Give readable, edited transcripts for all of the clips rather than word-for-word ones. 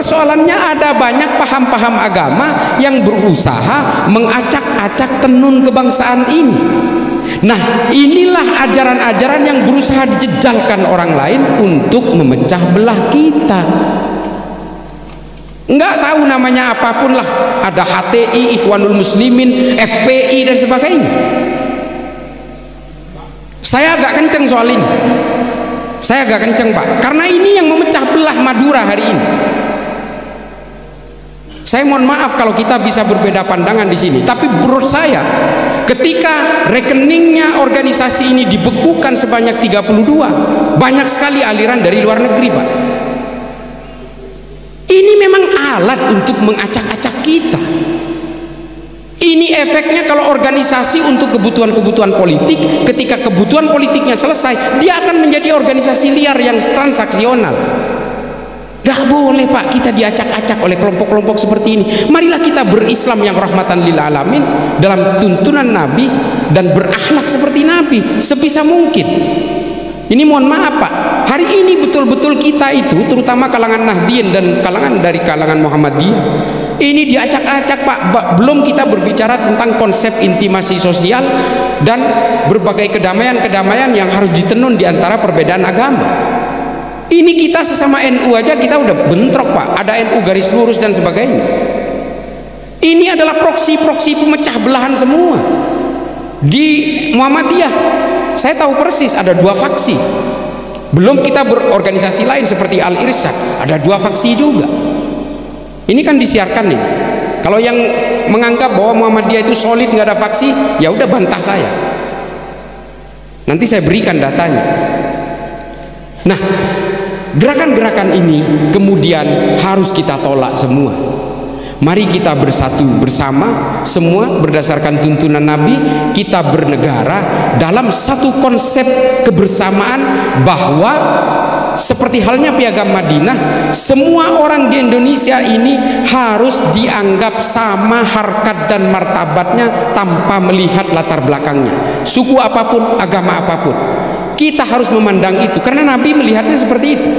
persoalannya ada banyak paham-paham agama yang berusaha mengacak-acak tenun kebangsaan ini. Nah, inilah ajaran-ajaran yang berusaha dijejalkan orang lain untuk memecah belah kita. Enggak tahu namanya apapun lah, ada HTI, Ikhwanul Muslimin, FPI dan sebagainya. Saya agak kenceng soal ini. Saya agak kenceng, Pak, karena ini yang memecah belah Madura hari ini. Saya mohon maaf kalau kita bisa berbeda pandangan di sini, tapi menurut saya ketika rekeningnya organisasi ini dibekukan sebanyak 32, banyak sekali aliran dari luar negeri, Pak. Ini memang alat untuk mengacak-acak kita. Ini efeknya kalau organisasi untuk kebutuhan-kebutuhan politik, ketika kebutuhan politiknya selesai, dia akan menjadi organisasi liar yang transaksional. Gak boleh, Pak, kita diacak-acak oleh kelompok-kelompok seperti ini. Marilah kita berislam yang rahmatan lil alamin dalam tuntunan Nabi dan berakhlak seperti Nabi sebisa mungkin. Ini mohon maaf, Pak, hari ini betul-betul kita itu, terutama kalangan Nahdien dan kalangan Muhammadiyah, ini diacak-acak, Pak. Belum kita berbicara tentang konsep intimasi sosial dan berbagai kedamaian-kedamaian yang harus ditenun di antara perbedaan agama. Ini kita sesama NU aja kita udah bentrok, Pak. Ada NU garis lurus dan sebagainya. Ini adalah proksi-proksi pemecah belahan semua. Di Muhammadiyah saya tahu persis ada 2 faksi. Belum kita berorganisasi lain seperti Al-Irsyad, ada 2 faksi juga. Ini kan disiarkan nih. Kalau yang menganggap bahwa Muhammadiyah itu solid nggak ada faksi, ya udah bantah saya. Nanti saya berikan datanya. Nah, gerakan-gerakan ini kemudian harus kita tolak semua. Mari kita bersatu bersama semua berdasarkan tuntunan Nabi, kita bernegara dalam satu konsep kebersamaan bahwa seperti halnya Piagam Madinah, semua orang di Indonesia ini harus dianggap sama harkat dan martabatnya tanpa melihat latar belakangnya, suku apapun, agama apapun. Kita harus memandang itu karena Nabi melihatnya seperti itu.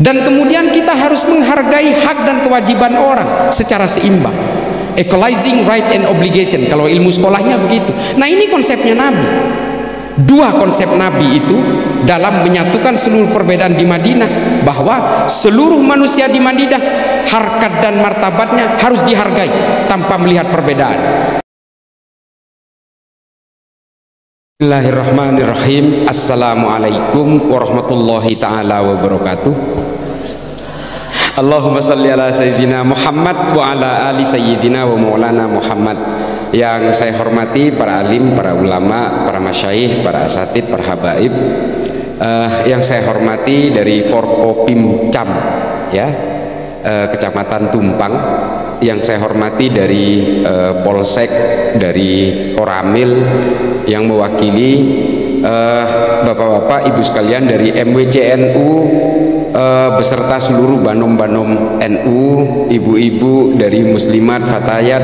Dan kemudian kita harus menghargai hak dan kewajiban orang secara seimbang. Equalizing right and obligation, kalau ilmu sekolahnya begitu. Nah, ini konsepnya Nabi. 2 konsep Nabi itu dalam menyatukan seluruh perbedaan di Madinah, bahwa seluruh manusia di Madinah harkat dan martabatnya harus dihargai tanpa melihat perbedaan. Bismillahirrahmanirrahim. Assalamualaikum warahmatullahi ta'ala wabarakatuh. Allahumma salli ala sayyidina Muhammad wa ala ali sayyidina wa maulana Muhammad. Yang saya hormati para alim, para ulama, para masyayikh, para asatid, para habaib, yang saya hormati dari Forkopimcam ya, Kecamatan Tumpang, yang saya hormati dari Polsek, dari Koramil, yang mewakili bapak-bapak, ibu sekalian dari MWCNU beserta seluruh banom-banom NU, ibu-ibu dari Muslimat, Fatayat,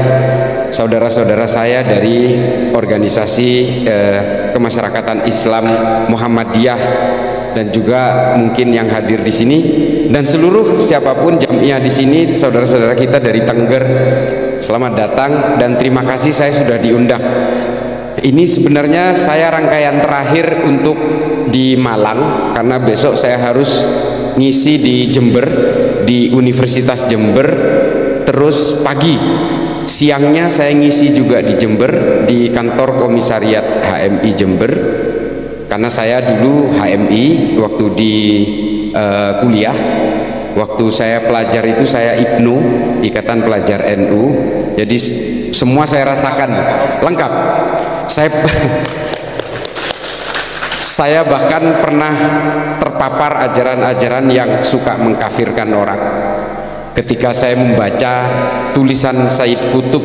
saudara-saudara saya dari organisasi kemasyarakatan Islam Muhammadiyah, dan juga mungkin yang hadir di sini, dan seluruh siapapun jamiah di sini, saudara-saudara kita dari Tengger, selamat datang dan terima kasih saya sudah diundang. Ini sebenarnya saya rangkaian terakhir untuk di Malang karena besok saya harus ngisi di Jember, di Universitas Jember, terus pagi siangnya saya ngisi juga di Jember di kantor komisariat HMI Jember, karena saya dulu HMI waktu di kuliah, waktu saya pelajar itu saya IPNU, Ikatan Pelajar NU, jadi semua saya rasakan lengkap. Saya bahkan pernah terpapar ajaran-ajaran yang suka mengkafirkan orang. Ketika saya membaca tulisan Said Qutb,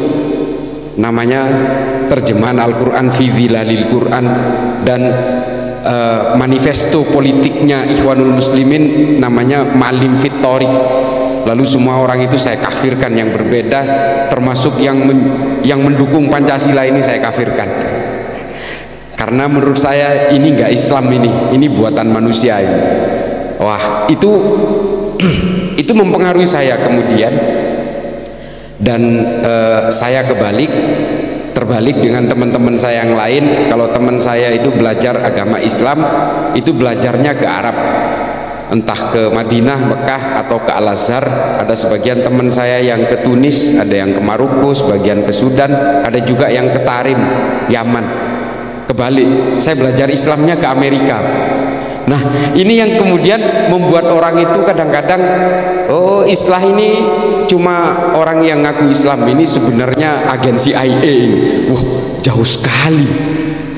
namanya terjemahan Al-Quran fi Dhilalil Quran, dan manifesto politiknya Ikhwanul Muslimin namanya Ma'alim fit Thoriq, lalu semua orang itu saya kafirkan yang berbeda, termasuk yang mendukung Pancasila ini saya kafirkan. Karena menurut saya ini enggak Islam, ini buatan manusia ini. Wah, itu Itu mempengaruhi saya kemudian, dan saya terbalik dengan teman-teman saya yang lain. Kalau teman saya itu belajar agama Islam, itu belajarnya ke Arab, entah ke Madinah, Mekah, atau ke Al-Azhar. Ada sebagian teman saya yang ke Tunis, ada yang ke Maroko, sebagian ke Sudan, ada juga yang ke Tarim, Yaman. Kebalik, saya belajar Islamnya ke Amerika. Nah, ini yang kemudian membuat orang itu kadang-kadang, oh, Islah ini cuma orang yang ngaku Islam, ini sebenarnya agen CIA ini. Wah, jauh sekali.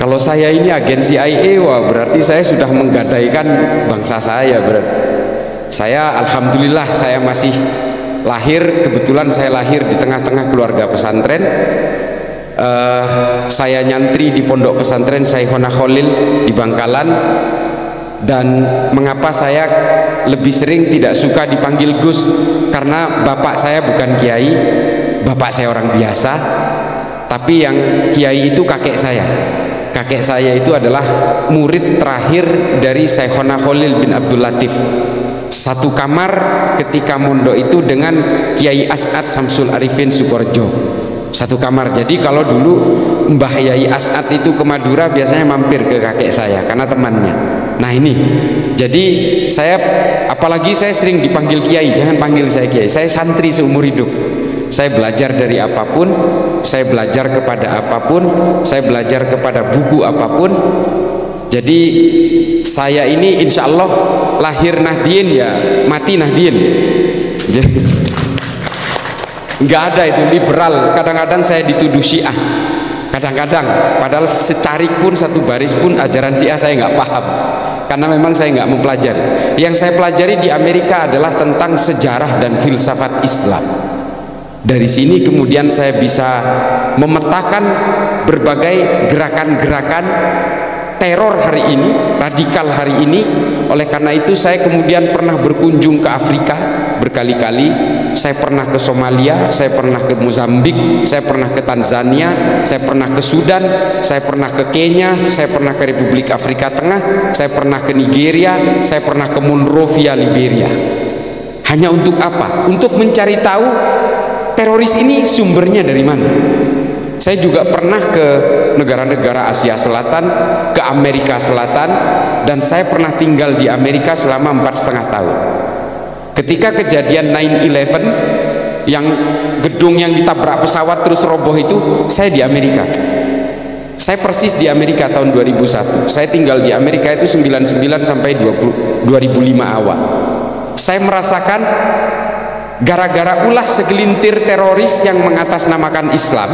Kalau saya ini agen CIA, wah, berarti saya sudah menggadaikan bangsa saya. Berarti saya, alhamdulillah, saya masih lahir, kebetulan saya lahir di tengah-tengah keluarga pesantren. Saya nyantri di pondok pesantren Syekhona Khalil di Bangkalan. Dan mengapa saya lebih sering tidak suka dipanggil Gus? Karena bapak saya bukan kiai, bapak saya orang biasa, tapi yang kiai itu kakek saya. Kakek saya itu adalah murid terakhir dari Syekhona Khalil bin Abdul Latif. Satu kamar ketika mondok itu dengan Kiai As'ad Samsul Arifin Sukorejo. Satu kamar. Jadi kalau dulu Mbah Yai As'ad itu ke Madura biasanya mampir ke kakek saya karena temannya. Nah ini, jadi saya, apalagi saya sering dipanggil kiai, jangan panggil saya kiai, saya santri seumur hidup. Saya belajar dari apapun, saya belajar kepada apapun, saya belajar kepada buku apapun. Jadi saya ini insya Allah lahir Nahdien ya mati Nahdien. Jadi nggak ada itu liberal. Kadang-kadang saya dituduh Syiah, kadang-kadang, padahal secarik pun satu baris pun ajaran Syiah saya nggak paham, karena memang saya nggak mempelajari. Yang saya pelajari di Amerika adalah tentang sejarah dan filsafat Islam. Dari sini kemudian saya bisa memetakan berbagai gerakan-gerakan teror hari ini, radikal hari ini. Oleh karena itu saya kemudian pernah berkunjung ke Afrika berkali-kali. Saya pernah ke Somalia, saya pernah ke Mozambik, saya pernah ke Tanzania, saya pernah ke Sudan, saya pernah ke Kenya, saya pernah ke Republik Afrika Tengah, saya pernah ke Nigeria, saya pernah ke Monrovia, Liberia. Hanya untuk apa? Untuk mencari tahu teroris ini sumbernya dari mana. Saya juga pernah ke negara-negara Asia Selatan, ke Amerika Selatan, dan saya pernah tinggal di Amerika selama 4,5 tahun. Ketika kejadian 9/11 yang gedung yang ditabrak pesawat terus roboh itu, saya di Amerika. Saya persis di Amerika tahun 2001. Saya tinggal di Amerika itu 99 sampai 2005 awal. Saya merasakan gara-gara ulah segelintir teroris yang mengatasnamakan Islam,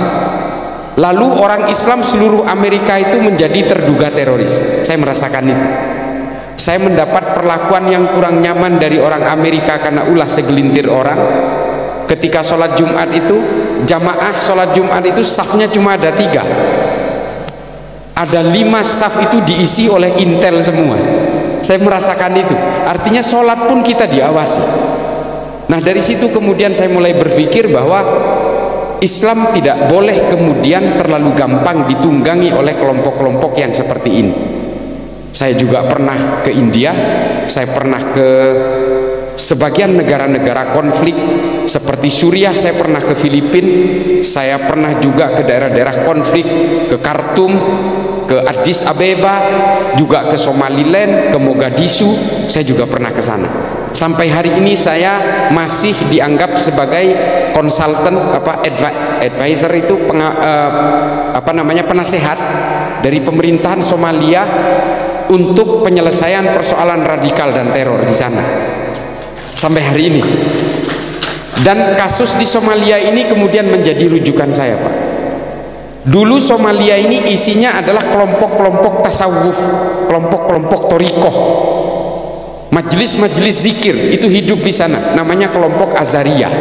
lalu orang Islam seluruh Amerika itu menjadi terduga teroris. Saya merasakan itu. Saya mendapat perlakuan yang kurang nyaman dari orang Amerika karena ulah segelintir orang. Ketika sholat Jumat itu, jamaah sholat Jumat itu safnya cuma ada 3. Ada 5 saf itu diisi oleh intel semua. Saya merasakan itu. Artinya sholat pun kita diawasi. Nah dari situ kemudian saya mulai berpikir bahwa Islam tidak boleh kemudian terlalu gampang ditunggangi oleh kelompok-kelompok yang seperti ini. Saya juga pernah ke India, saya pernah ke sebagian negara-negara konflik seperti Suriah, saya pernah ke Filipina, saya pernah juga ke daerah-daerah konflik, ke Khartoum, ke Addis Abeba, juga ke Somaliland, ke Mogadishu, saya juga pernah ke sana. Sampai hari ini saya masih dianggap sebagai konsultan, advisor itu penasehat dari pemerintahan Somalia untuk penyelesaian persoalan radikal dan teror di sana sampai hari ini. Dan kasus di Somalia ini kemudian menjadi rujukan saya, Pak. Dulu Somalia ini isinya adalah kelompok-kelompok tasawuf, kelompok-kelompok torikoh, majelis-majelis zikir itu hidup di sana, namanya kelompok Azariyah.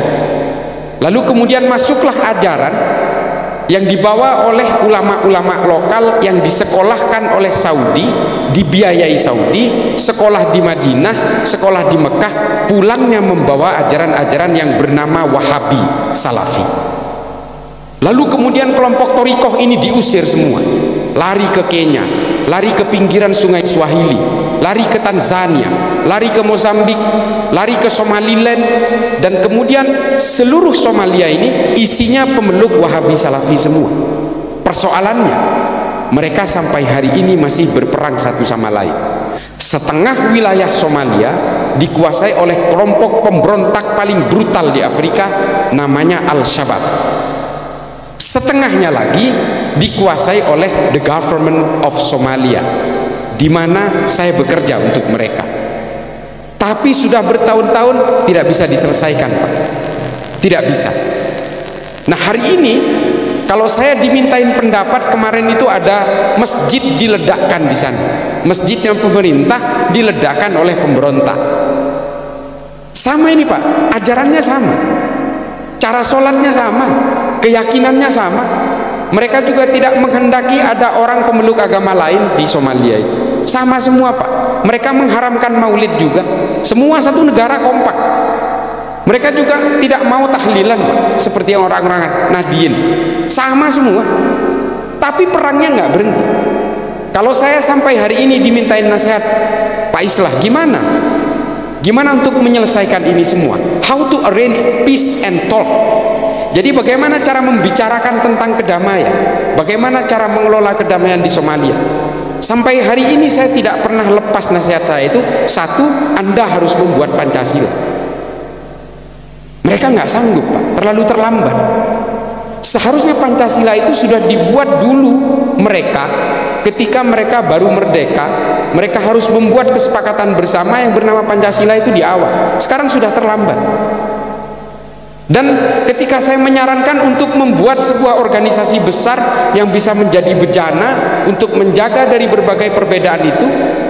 Lalu kemudian masuklah ajaran yang dibawa oleh ulama-ulama lokal yang disekolahkan oleh Saudi, dibiayai Saudi, sekolah di Madinah, sekolah di Mekah, pulangnya membawa ajaran-ajaran yang bernama Wahabi, Salafi. Lalu kemudian kelompok torikoh ini diusir semua, lari ke Kenya, lari ke pinggiran sungai Swahili, lari ke Tanzania, lari ke Mozambik, lari ke Somaliland, dan kemudian seluruh Somalia ini isinya pemeluk Wahabi Salafi semua. Persoalannya, mereka sampai hari ini masih berperang satu sama lain. Setengah wilayah Somalia dikuasai oleh kelompok pemberontak paling brutal di Afrika, namanya Al-Shabaab. Setengahnya lagi dikuasai oleh the government of Somalia, di mana saya bekerja untuk mereka. Tapi sudah bertahun-tahun tidak bisa diselesaikan, Pak. Tidak bisa. Nah, hari ini kalau saya dimintain pendapat, kemarin itu ada masjid diledakkan di sana. Masjidnya pemerintah diledakkan oleh pemberontak. Sama ini, Pak, ajarannya sama, cara sholatnya sama, keyakinannya sama. Mereka juga tidak menghendaki ada orang pemeluk agama lain di Somalia itu. Sama semua, Pak. Mereka mengharamkan maulid juga. Semua satu negara kompak. Mereka juga tidak mau tahlilan, Pak, seperti orang-orang Nahdien. Sama semua. Tapi perangnya nggak berhenti. Kalau saya sampai hari ini dimintain nasihat, Pak Islah, gimana? Gimana untuk menyelesaikan ini semua? How to arrange peace and talk? Jadi bagaimana cara membicarakan tentang kedamaian? Bagaimana cara mengelola kedamaian di Somalia? Sampai hari ini saya tidak pernah lepas nasihat saya itu. Satu, Anda harus membuat Pancasila. Mereka nggak sanggup, Pak, terlalu terlambat. Seharusnya Pancasila itu sudah dibuat dulu mereka, ketika mereka baru merdeka. Mereka harus membuat kesepakatan bersama yang bernama Pancasila itu di awal. Sekarang sudah terlambat. Dan ketika saya menyarankan untuk membuat sebuah organisasi besar yang bisa menjadi bejana untuk menjaga dari berbagai perbedaan itu,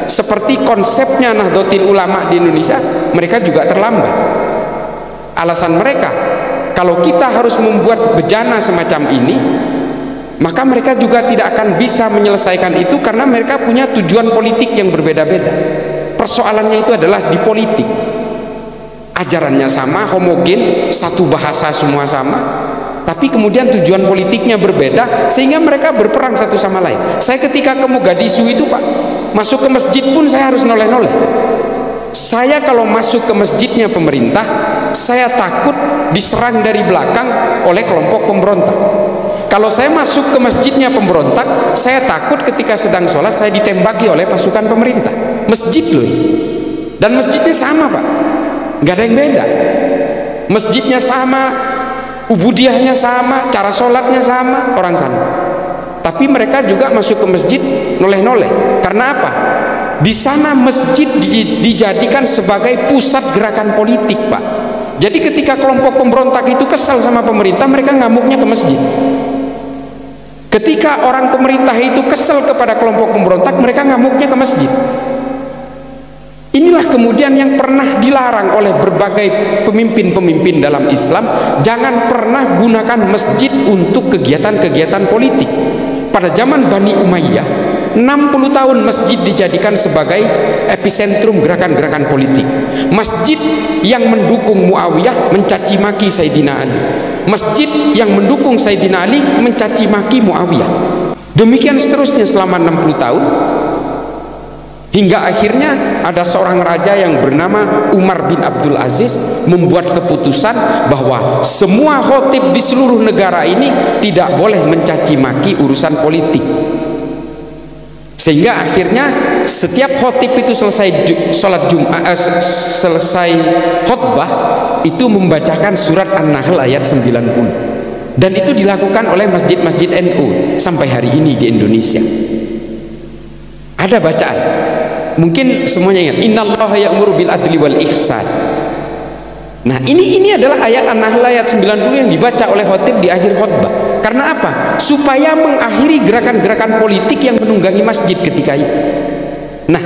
seperti konsepnya Nahdlatul Ulama di Indonesia, mereka juga terlambat. Alasan mereka, kalau kita harus membuat bejana semacam ini, maka mereka juga tidak akan bisa menyelesaikan itu karena mereka punya tujuan politik yang berbeda-beda. Persoalannya itu adalah di politik. Ajarannya sama, homogen, satu bahasa semua sama, tapi kemudian tujuan politiknya berbeda sehingga mereka berperang satu sama lain. Saya ketika ke Mogadishu itu, Pak, masuk ke masjid pun saya harus noleh-noleh. Saya kalau masuk ke masjidnya pemerintah, saya takut diserang dari belakang oleh kelompok pemberontak. Kalau saya masuk ke masjidnya pemberontak, saya takut ketika sedang sholat saya ditembaki oleh pasukan pemerintah. Masjid loh, dan masjidnya sama, Pak, nggak ada yang beda. Masjidnya sama, ubudiyahnya sama, cara sholatnya sama, orang sama. Tapi mereka juga masuk ke masjid noleh-noleh. Karena apa? Di sana masjid dijadikan sebagai pusat gerakan politik, Pak. Jadi ketika kelompok pemberontak itu kesal sama pemerintah, mereka ngamuknya ke masjid. Ketika orang pemerintah itu kesal kepada kelompok pemberontak, mereka ngamuknya ke masjid. Inilah kemudian yang pernah dilarang oleh berbagai pemimpin-pemimpin dalam Islam. Jangan pernah gunakan masjid untuk kegiatan-kegiatan politik. Pada zaman Bani Umayyah, 60 tahun masjid dijadikan sebagai epicentrum gerakan-gerakan politik. Masjid yang mendukung Muawiyah mencaci maki Sayyidina Ali. Masjid yang mendukung Sayyidina Ali mencaci maki Muawiyah. Demikian seterusnya selama 60 tahun. Hingga akhirnya ada seorang raja yang bernama Umar bin Abdul Aziz membuat keputusan bahwa semua khotib di seluruh negara ini tidak boleh mencaci maki urusan politik. Sehingga akhirnya setiap khotib itu selesai sholat Jumat, selesai khutbah itu membacakan surat An-Nahl ayat 90. Dan itu dilakukan oleh masjid-masjid NU sampai hari ini di Indonesia. Ada bacaan, mungkin semuanya ingat, innallaha ya'muru bil adli wal ihsan. Nah, ini adalah ayat An-Nahl ayat 90 yang dibaca oleh khotib di akhir khutbah. Karena apa? Supaya mengakhiri gerakan-gerakan politik yang menunggangi masjid ketika itu. Nah,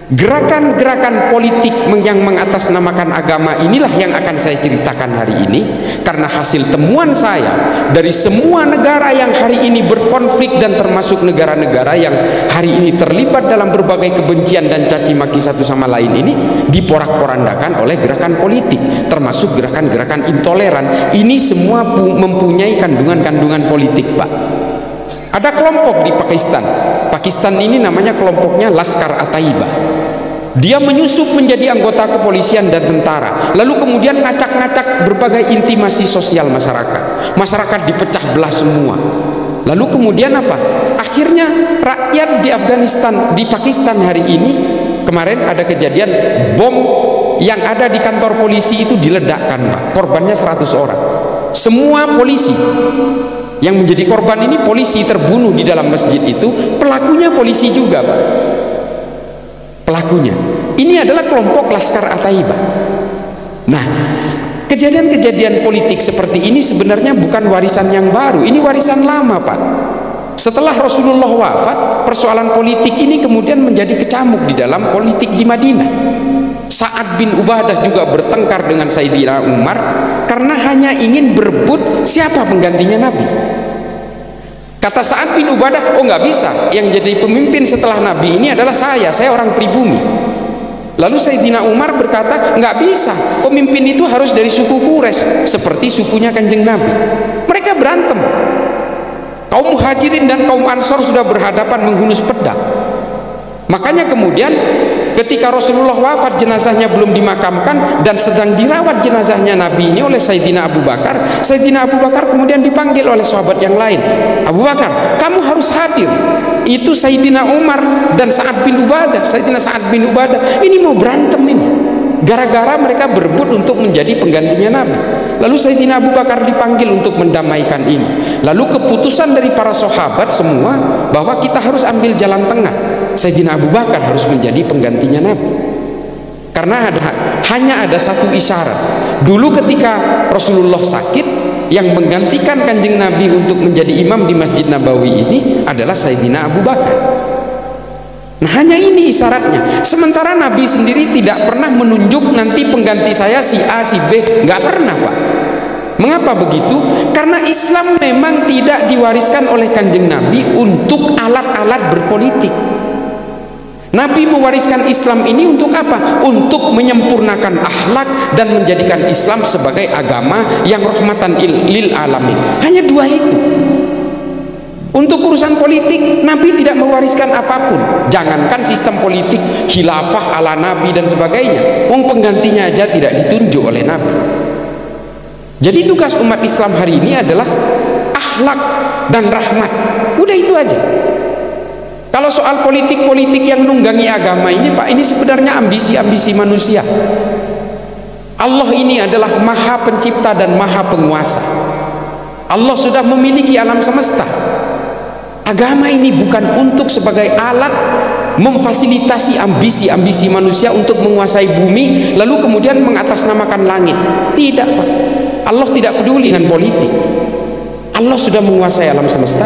gerakan-gerakan politik yang mengatasnamakan agama inilah yang akan saya ceritakan hari ini, karena hasil temuan saya dari semua negara yang hari ini berkonflik dan termasuk negara-negara yang hari ini terlibat dalam berbagai kebencian dan caci maki satu sama lain ini diporak-porandakan oleh gerakan politik, termasuk gerakan-gerakan intoleran. Ini semua mempunyai kandungan-kandungan politik, Pak. Ada kelompok di Pakistan. Pakistan ini namanya kelompoknya Laskar At-Taiba. Dia menyusup menjadi anggota kepolisian dan tentara, lalu kemudian ngacak-ngacak berbagai intimasi sosial masyarakat. Masyarakat dipecah belah semua. Lalu kemudian apa? Akhirnya rakyat di Afghanistan, di Pakistan hari ini, kemarin ada kejadian bom yang ada di kantor polisi itu diledakkan, Pak. Korbannya 100 orang. Semua polisi yang menjadi korban ini polisi terbunuh di dalam masjid itu, pelakunya polisi juga, Pak. Pelakunya ini adalah kelompok Laskar At-Taiba. Nah, kejadian-kejadian politik seperti ini sebenarnya bukan warisan yang baru, ini warisan lama, Pak. Setelah Rasulullah wafat, persoalan politik ini kemudian menjadi kecamuk di dalam politik di Madinah. Sa'ad bin Ubadah juga bertengkar dengan Sayyidina Umar karena hanya ingin berebut siapa penggantinya Nabi. Kata Sa'ad bin Ubadah, oh nggak bisa, yang jadi pemimpin setelah Nabi ini adalah saya orang pribumi. Lalu Sayyidina Umar berkata, nggak bisa, pemimpin itu harus dari suku Quraisy seperti sukunya Kanjeng Nabi. Mereka berantem. Kaum Muhajirin dan kaum Ansor sudah berhadapan menghunus pedang. Makanya kemudian ketika Rasulullah wafat, jenazahnya belum dimakamkan dan sedang dirawat jenazahnya Nabi ini oleh Sayyidina Abu Bakar. Sayyidina Abu Bakar kemudian dipanggil oleh sahabat yang lain. Abu Bakar, kamu harus hadir. Itu Sayyidina Umar dan Sa'ad bin Ubadah. Sayyidina Sa'ad bin Ubadah ini mau berantem ini, gara-gara mereka berebut untuk menjadi penggantinya Nabi. Lalu Sayyidina Abu Bakar dipanggil untuk mendamaikan ini. Lalu keputusan dari para sahabat semua bahwa kita harus ambil jalan tengah. Sayyidina Abu Bakar harus menjadi penggantinya Nabi. Karena hanya ada satu isyarat. Dulu ketika Rasulullah sakit, yang menggantikan Kanjeng Nabi untuk menjadi imam di Masjid Nabawi ini adalah Sayyidina Abu Bakar. Nah, hanya ini isyaratnya. Sementara Nabi sendiri tidak pernah menunjuk nanti pengganti saya si A, si B, nggak pernah, Pak. Mengapa begitu? Karena Islam memang tidak diwariskan oleh Kanjeng Nabi untuk alat-alat berpolitik. Nabi mewariskan Islam ini untuk apa? Untuk menyempurnakan akhlak dan menjadikan Islam sebagai agama yang rahmatan lil alamin. Hanya dua itu. Untuk urusan politik, Nabi tidak mewariskan apapun. Jangankan sistem politik, khilafah ala Nabi dan sebagainya. Wong penggantinya aja tidak ditunjuk oleh Nabi. Jadi tugas umat Islam hari ini adalah akhlak dan rahmat. Udah itu aja. Kalau soal politik-politik yang nunggangi agama ini, Pak, ini sebenarnya ambisi-ambisi manusia. Allah ini adalah Maha Pencipta dan Maha Penguasa. Allah sudah memiliki alam semesta. Agama ini bukan untuk sebagai alat memfasilitasi ambisi-ambisi manusia untuk menguasai bumi lalu kemudian mengatasnamakan langit. Tidak, Pak. Allah tidak peduli dengan politik. Allah sudah menguasai alam semesta.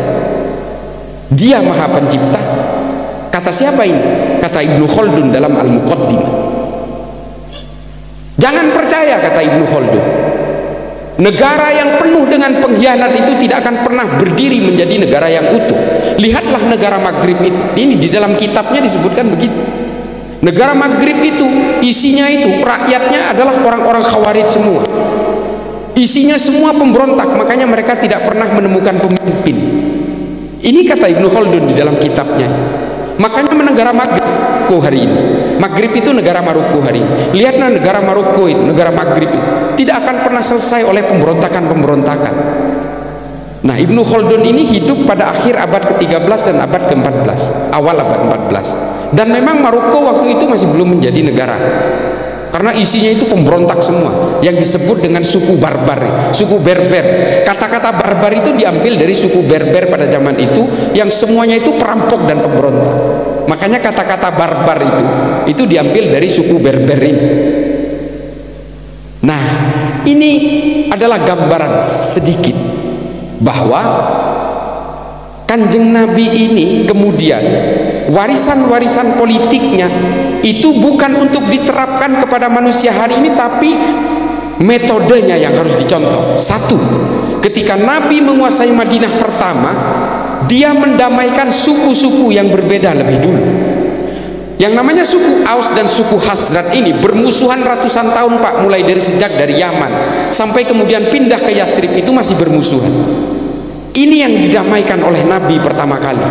Dia Maha Pencipta. Kata siapa ini? Kata Ibnu Khaldun dalam Al-Muqaddimah. Jangan percaya, kata Ibnu Khaldun, negara yang penuh dengan pengkhianat itu tidak akan pernah berdiri menjadi negara yang utuh. Lihatlah negara Maghrib itu. Ini di dalam kitabnya disebutkan begitu. Negara Maghrib itu isinya itu rakyatnya adalah orang-orang Khawarij semua. Isinya semua pemberontak, makanya mereka tidak pernah menemukan pemimpin. Ini kata Ibnu Khaldun di dalam kitabnya. Makanya negara Maroko hari ini, Maghrib itu negara Maroko hari ini. Lihatlah negara Maroko itu, negara Maghrib itu tidak akan pernah selesai oleh pemberontakan-pemberontakan. Nah, Ibnu Khaldun ini hidup pada akhir abad ke-13 dan abad ke-14, awal abad 14. Dan memang Maroko waktu itu masih belum menjadi negara. Karena isinya itu pemberontak semua, yang disebut dengan suku barbar, suku Berber. Kata-kata barbar itu diambil dari suku Berber pada zaman itu, yang semuanya itu perampok dan pemberontak. Makanya kata-kata barbar itu diambil dari suku Berber ini. Nah, ini adalah gambaran sedikit bahwa Kanjeng Nabi ini kemudian warisan-warisan politiknya itu bukan untuk diterapkan kepada manusia hari ini, tapi metodenya yang harus dicontoh. Satu, ketika Nabi menguasai Madinah pertama, dia mendamaikan suku-suku yang berbeda lebih dulu. Yang namanya suku Aus dan suku Khazraj ini bermusuhan ratusan tahun, Pak, mulai dari Yaman sampai kemudian pindah ke Yasrib itu masih bermusuhan. Ini yang didamaikan oleh Nabi pertama kali.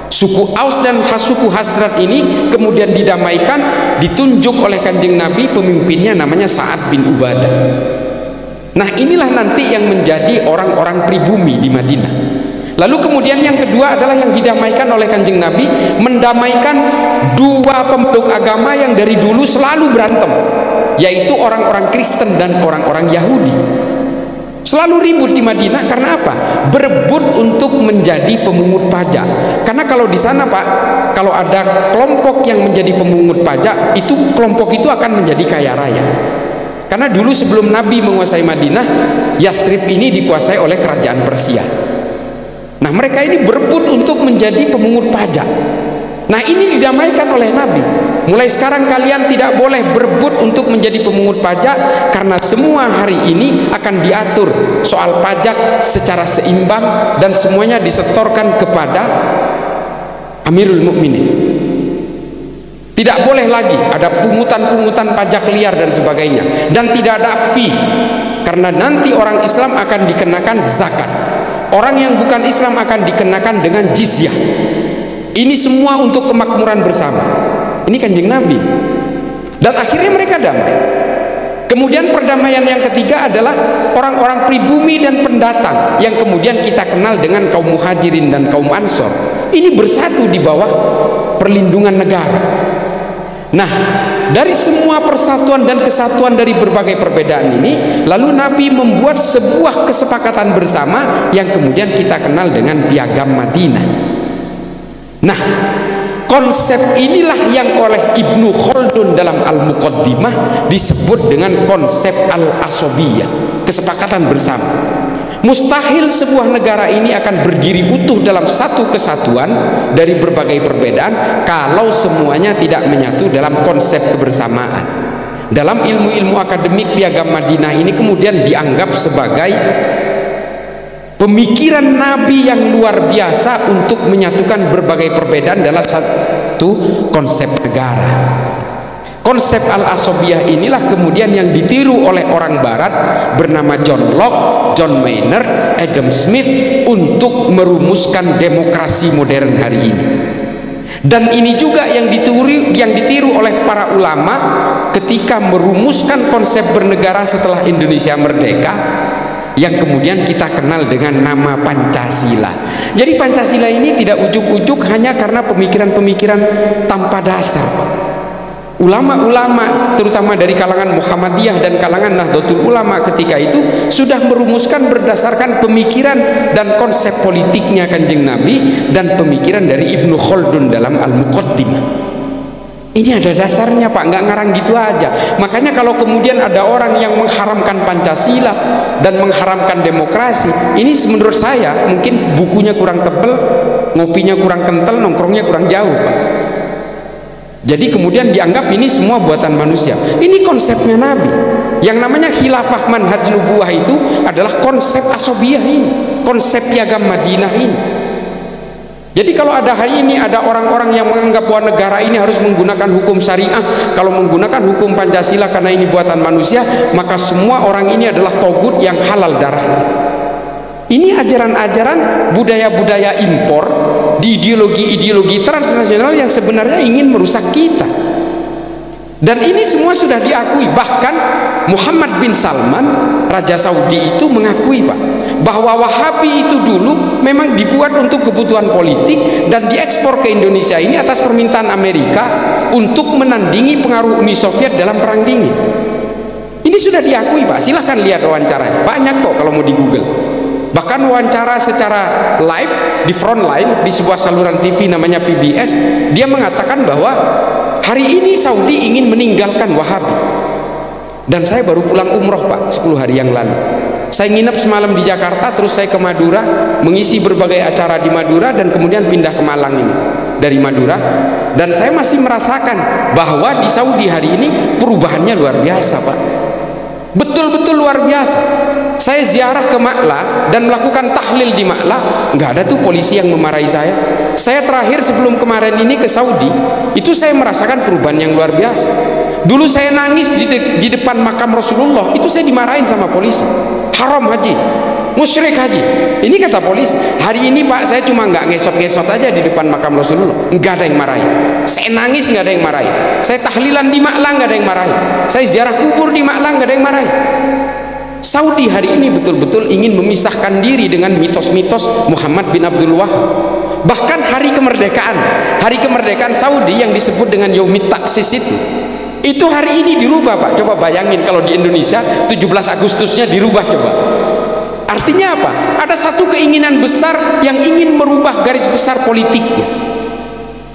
Suku Aus dan suku Hazrat ini kemudian didamaikan, ditunjuk oleh Kanjeng Nabi, pemimpinnya namanya Sa'ad bin Ubadah. Nah, inilah nanti yang menjadi orang-orang pribumi di Madinah. Lalu kemudian yang kedua adalah yang didamaikan oleh Kanjeng Nabi, mendamaikan dua pemeluk agama yang dari dulu selalu berantem, yaitu orang-orang Kristen dan orang-orang Yahudi. Selalu ribut di Madinah karena apa? Berebut untuk menjadi pemungut pajak. Karena kalau di sana, Pak, kalau ada kelompok yang menjadi pemungut pajak, itu kelompok itu akan menjadi kaya raya. Karena dulu sebelum Nabi menguasai Madinah, Yathrib ini dikuasai oleh kerajaan Persia. Nah, mereka ini berebut untuk menjadi pemungut pajak. Nah, ini didamaikan oleh Nabi. Mulai sekarang kalian tidak boleh berebut untuk menjadi pemungut pajak, karena semua hari ini akan diatur soal pajak secara seimbang dan semuanya disetorkan kepada Amirul Mukminin. Tidak boleh lagi ada pungutan-pungutan pajak liar dan sebagainya, dan tidak ada fee, karena nanti orang Islam akan dikenakan zakat, orang yang bukan Islam akan dikenakan dengan jizyah. Ini semua untuk kemakmuran bersama. Ini Kanjeng Nabi. Dan akhirnya mereka damai. Kemudian perdamaian yang ketiga adalah orang-orang pribumi dan pendatang yang kemudian kita kenal dengan kaum Muhajirin dan kaum Ansor. Ini bersatu di bawah perlindungan negara. Nah, dari semua persatuan dan kesatuan dari berbagai perbedaan ini, lalu Nabi membuat sebuah kesepakatan bersama yang kemudian kita kenal dengan Piagam Madinah. Nah, konsep inilah yang oleh Ibnu Khaldun dalam Al-Muqaddimah disebut dengan konsep Al-Asobiyah, kesepakatan bersama. Mustahil sebuah negara ini akan berdiri utuh dalam satu kesatuan dari berbagai perbedaan kalau semuanya tidak menyatu dalam konsep kebersamaan. Dalam ilmu-ilmu akademik, Piagam Madinah ini kemudian dianggap sebagai pemikiran Nabi yang luar biasa untuk menyatukan berbagai perbedaan dalam satu konsep negara. Konsep Al-Asobiyah inilah kemudian yang ditiru oleh orang Barat bernama John Locke, John Maynard, Adam Smith untuk merumuskan demokrasi modern hari ini. Dan ini juga yang ditiru oleh para ulama ketika merumuskan konsep bernegara setelah Indonesia merdeka, yang kemudian kita kenal dengan nama Pancasila. Jadi Pancasila ini tidak ujuk-ujuk hanya karena pemikiran-pemikiran tanpa dasar. Ulama-ulama terutama dari kalangan Muhammadiyah dan kalangan Nahdlatul Ulama ketika itu sudah merumuskan berdasarkan pemikiran dan konsep politiknya Kanjeng Nabi dan pemikiran dari Ibnu Khaldun dalam Al-Muqaddimah. Ini ada dasarnya, Pak, nggak ngarang gitu aja. Makanya kalau kemudian ada orang yang mengharamkan Pancasila dan mengharamkan demokrasi, ini menurut saya mungkin bukunya kurang tebel, ngopinya kurang kental, nongkrongnya kurang jauh, Pak. Jadi kemudian dianggap ini semua buatan manusia. Ini konsepnya Nabi. Yang namanya khilafah manhaj nubuwah itu adalah konsep asobiyah ini, konsep Piagam Madinah ini. Jadi kalau ada hari ini ada orang-orang yang menganggap bahwa negara ini harus menggunakan hukum syariah, kalau menggunakan hukum Pancasila karena ini buatan manusia, maka semua orang ini adalah togut yang halal darahnya. Ini ajaran-ajaran budaya-budaya impor di ideologi-ideologi transnasional yang sebenarnya ingin merusak kita. Dan ini semua sudah diakui. Bahkan Muhammad bin Salman, Raja Saudi itu mengakui, Pak, bahwa Wahabi itu dulu memang dibuat untuk kebutuhan politik dan diekspor ke Indonesia ini atas permintaan Amerika untuk menandingi pengaruh Uni Soviet dalam Perang Dingin. Ini sudah diakui, Pak. Silahkan lihat wawancaranya. Banyak kok kalau mau di Google. Bahkan wawancara secara live di Frontline di sebuah saluran TV namanya PBS, dia mengatakan bahwa hari ini Saudi ingin meninggalkan Wahabi. Dan saya baru pulang umroh, Pak, 10 hari yang lalu. Saya nginep semalam di Jakarta, terus saya ke Madura mengisi berbagai acara di Madura dan kemudian pindah ke Malang ini dari Madura. Dan saya masih merasakan bahwa di Saudi hari ini perubahannya luar biasa, Pak. Betul-betul luar biasa. Saya ziarah ke Ma'la dan melakukan tahlil di Ma'la, nggak ada tuh polisi yang memarahi saya. Saya terakhir sebelum kemarin ini ke Saudi, itu saya merasakan perubahan yang luar biasa. Dulu saya nangis di depan makam Rasulullah, itu saya dimarahin sama polisi. Haram haji, musyrik haji. Ini kata polisi, hari ini Pak saya cuma nggak ngesot-ngesot aja di depan makam Rasulullah, nggak ada yang marahin. Saya nangis nggak ada yang marahin. Saya tahlilan di Maklang nggak ada yang marahin. Saya ziarah kubur di Maklang nggak ada yang marahin. Saudi hari ini betul-betul ingin memisahkan diri dengan mitos-mitos Muhammad bin Abdul Wahab. Bahkan hari kemerdekaan Saudi yang disebut dengan Yaumit Taksis itu hari ini dirubah Pak. Coba bayangin kalau di Indonesia 17 Agustusnya dirubah coba. Artinya apa? Ada satu keinginan besar yang ingin merubah garis besar politiknya.